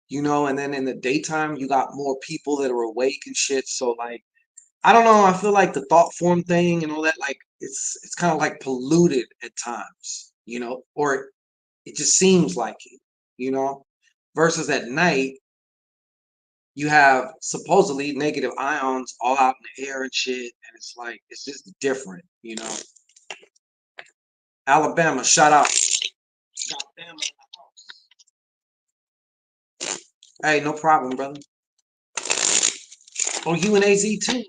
you know, and then in the daytime you got more people that are awake and shit. So like I don't know, I feel like the thought form thing and all that, like it's kind of like polluted at times, you know, or it just seems like it, you know, versus at night you have supposedly negative ions all out in the air and shit, and it's like it's just different, you know. Alabama, shout out. Alabama. Hey, no problem, brother. Oh, you and AZ too.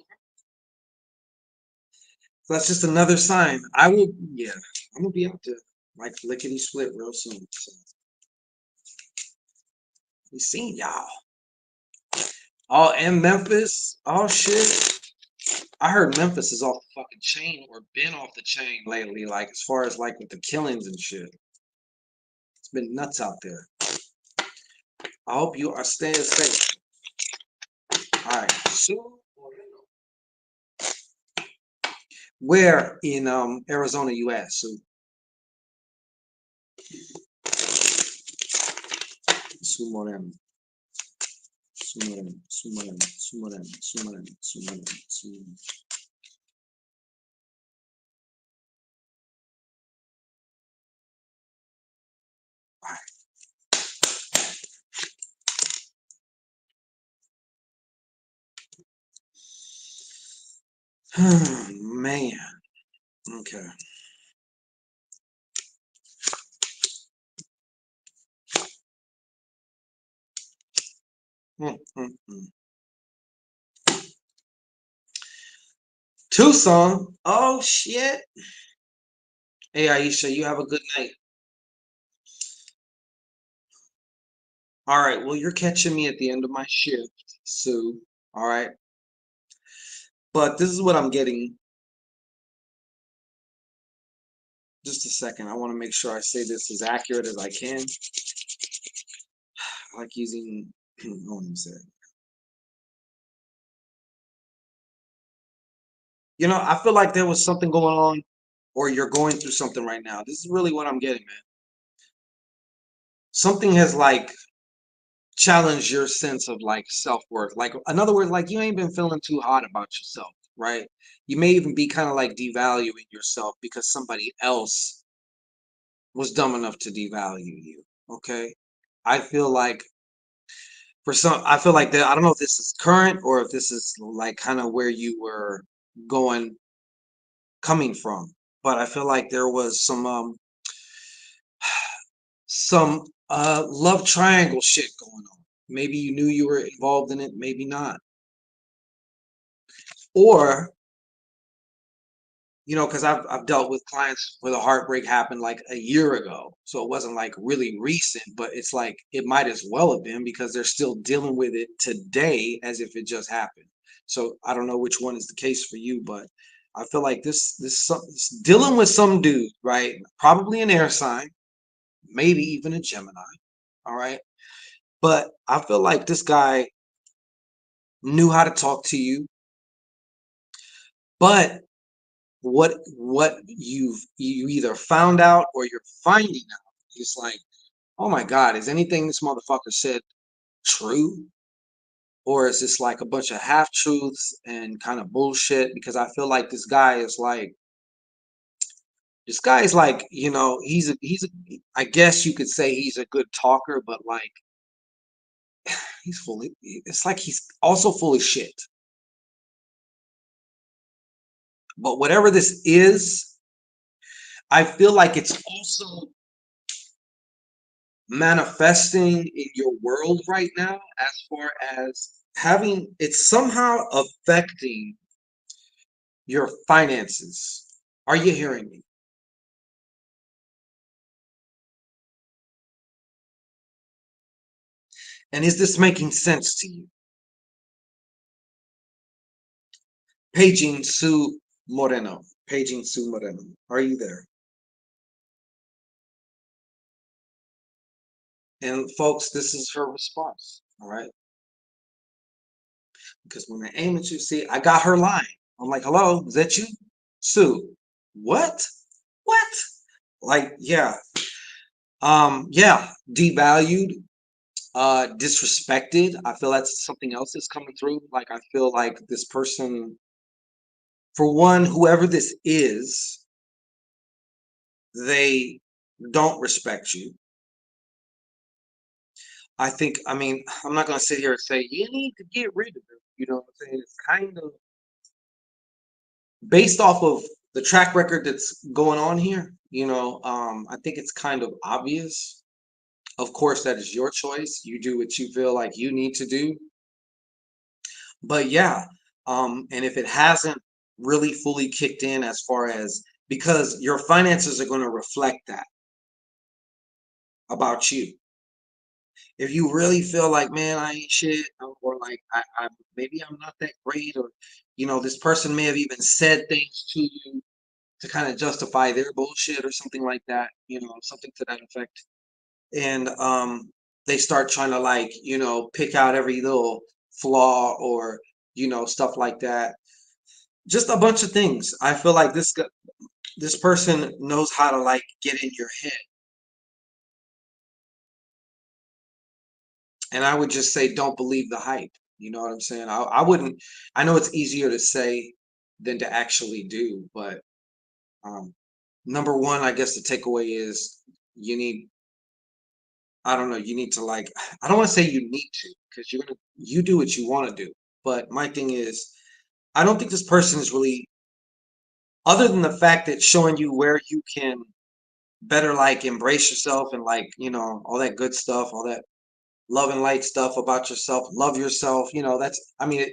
So that's just another sign. I will, yeah, I'm gonna be out there like lickety split real soon. So we seen y'all. Oh, and Memphis. Oh shit. I heard Memphis is off the fucking chain or been off the chain lately, like as far as like with the killings and shit. It's been nuts out there. I hope you are staying safe. All right. So, where in Arizona you at? So, Sumorem, Sumorem, Sumorem, Sumorem, Sumorem, Sumorem, Sumorem. Man. Okay. Mm, mm, mm. Tucson. Oh shit. Hey Aisha, you have a good night. All right. Well, you're catching me at the end of my shift, Sue. All right. But this is what I'm getting. Just a second. I want to make sure I say this as accurate as I can. I like using, let me say it. I feel like there was something going on, or you're going through something right now. This is really what I'm getting, man. Something has like challenged your sense of like self-worth. Like, in other words, like you ain't been feeling too hot about yourself, right? You may even be kind of like devaluing yourself because somebody else was dumb enough to devalue you. Okay. I feel like I feel like that, I don't know if this is current or if this is like kind of where you were going, coming from, but I feel like there was some love triangle shit going on. Maybe you knew you were involved in it, maybe not. Or, because I've dealt with clients where the heartbreak happened like a year ago. So it wasn't like really recent, but it's like it might as well have been because they're still dealing with it today as if it just happened. So I don't know which one is the case for you, but I feel like this dealing with some dude, right? Probably an air sign, maybe even a Gemini. All right. But I feel like this guy knew how to talk to you, but what you either found out or you're finding out is like, oh my God, is anything this motherfucker said true? Or is this like a bunch of half truths and kind of bullshit? Because I feel like this guy is like, I guess you could say he's a good talker, but like it's like he's also full of shit. But whatever this is, I feel like it's also manifesting in your world right now as far as having it's somehow affecting your finances. Are you hearing me? And is this making sense to you? Paging Sue Moreno. Paging Sue Moreno. Are you there? And folks, this is her response. All right. Because when I aim at you, see, I got her line. I'm like, hello, is that you? Sue. What? What? Like, yeah. Yeah, devalued, disrespected. I feel that's something else that's coming through. Like I feel like this person, for one, whoever this is, they don't respect you. I mean, I'm not gonna sit here and say you need to get rid of them. You know what I'm saying? It's kind of based off of the track record that's going on here. I think it's kind of obvious. Of course, that is your choice. You do what you feel like you need to do. But yeah, and if it hasn't really fully kicked in as far as because your finances are going to reflect that about you. If you really feel like, man, I ain't shit, or like I maybe I'm not that great, or this person may have even said things to you to kind of justify their bullshit or something like that, something to that effect. And they start trying to like, pick out every little flaw or stuff like that. Just a bunch of things. I feel like this person knows how to like get in your head. And I would just say don't believe the hype. You know what I'm saying? I wouldn't. I know it's easier to say than to actually do, but um number one, I guess the takeaway is you need I don't know, you need to like I don't want to say you need to because you do what you want to do. But my thing is I don't think this person is really other than the fact that showing you where you can better like embrace yourself and like, all that good stuff, all that love and light stuff about yourself, love yourself, that's I mean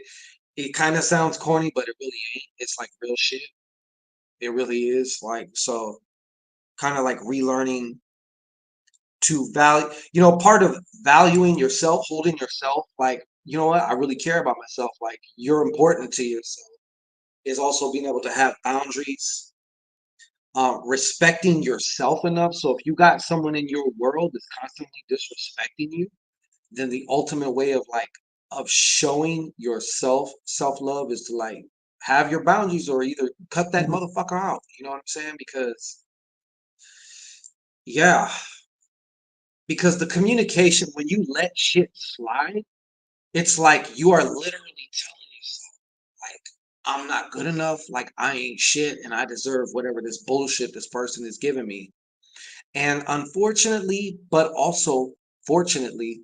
it kind of sounds corny, but it really ain't. It's like real shit. It really is. Like so kind of like relearning to value, part of valuing yourself, holding yourself, like, you know what, I really care about myself. Like you're important to yourself is also being able to have boundaries, respecting yourself enough. So if you got someone in your world that's constantly disrespecting you, then the ultimate way of like of showing yourself self-love is to like have your boundaries or either cut that motherfucker out. You know what I'm saying? Because yeah, because the communication when you let shit slide, it's like you are literally telling yourself, like, I'm not good enough, like I ain't shit, and I deserve whatever this bullshit this person is giving me. And unfortunately, but also fortunately,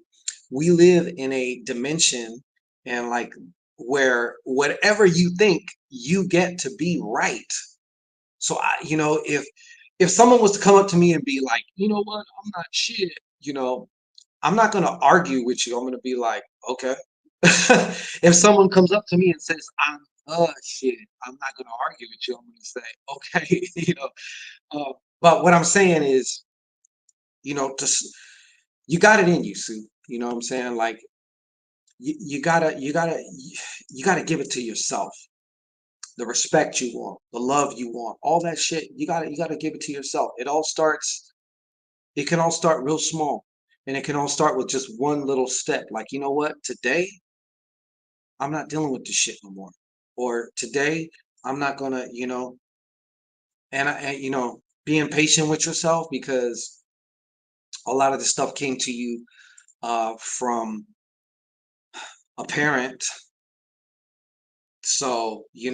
we live in a dimension and like where whatever you think, you get to be right. So if someone was to come up to me and be like, you know what, I'm not shit, I'm not gonna argue with you. I'm gonna be like, okay. If someone comes up to me and says I'm shit, I'm not gonna argue with you. I'm gonna say, okay, but what I'm saying is, just you got it in you, Sue. You know what I'm saying? Like you gotta give it to yourself. The respect you want, the love you want, all that shit. You gotta give it to yourself. It can all start real small, and it can all start with just one little step. Like, you know what? Today I'm not dealing with this shit no more. Or today I'm not gonna, being patient with yourself because a lot of the stuff came to you from a parent. So, you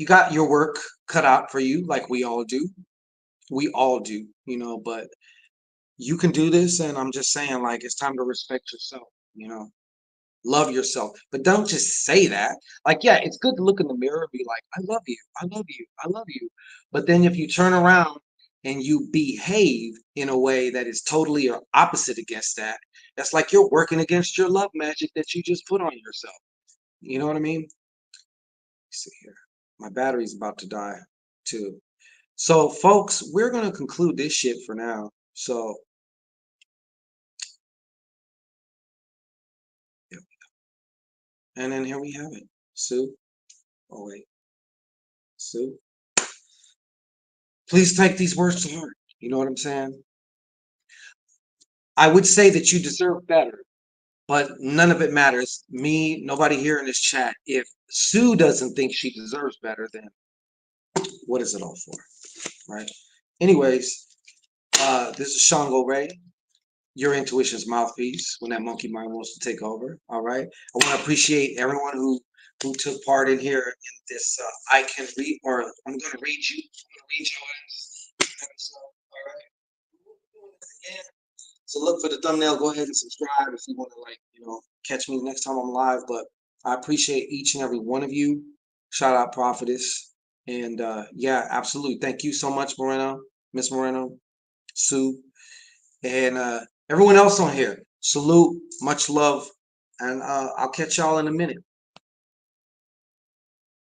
got your work cut out for you, like we all do. We all do, but you can do this. And I'm just saying, like, it's time to respect yourself, love yourself. But don't just say that. Like, yeah, it's good to look in the mirror and be like, I love you, I love you, I love you. But then if you turn around and you behave in a way that is totally or opposite against that, that's like you're working against your love magic that you just put on yourself. You know what I mean? See here. My battery's about to die too. So, folks, we're going to conclude this shit for now. So, yeah. And then here we have it. Sue. Oh, wait. Sue. Please take these words to heart. You know what I'm saying? I would say that you deserve better, but none of it matters. Me, nobody here in this chat. If Sue doesn't think she deserves better, then what is it all for? Right? Anyways, this is Shango Ray, your intuition's mouthpiece when that monkey mind wants to take over. All right. I want to appreciate everyone who took part in here in this. I can read, or I'm going to read you. I'm going to read your episode. All right. Again. So look for the thumbnail. Go ahead and subscribe if you want to, like, catch me next time I'm live. But I appreciate each and every one of you. Shout out Prophetess. And yeah, absolutely. Thank you so much, Moreno, Miss Moreno, Sue, and everyone else on here. Salute, much love, and I'll catch y'all in a minute.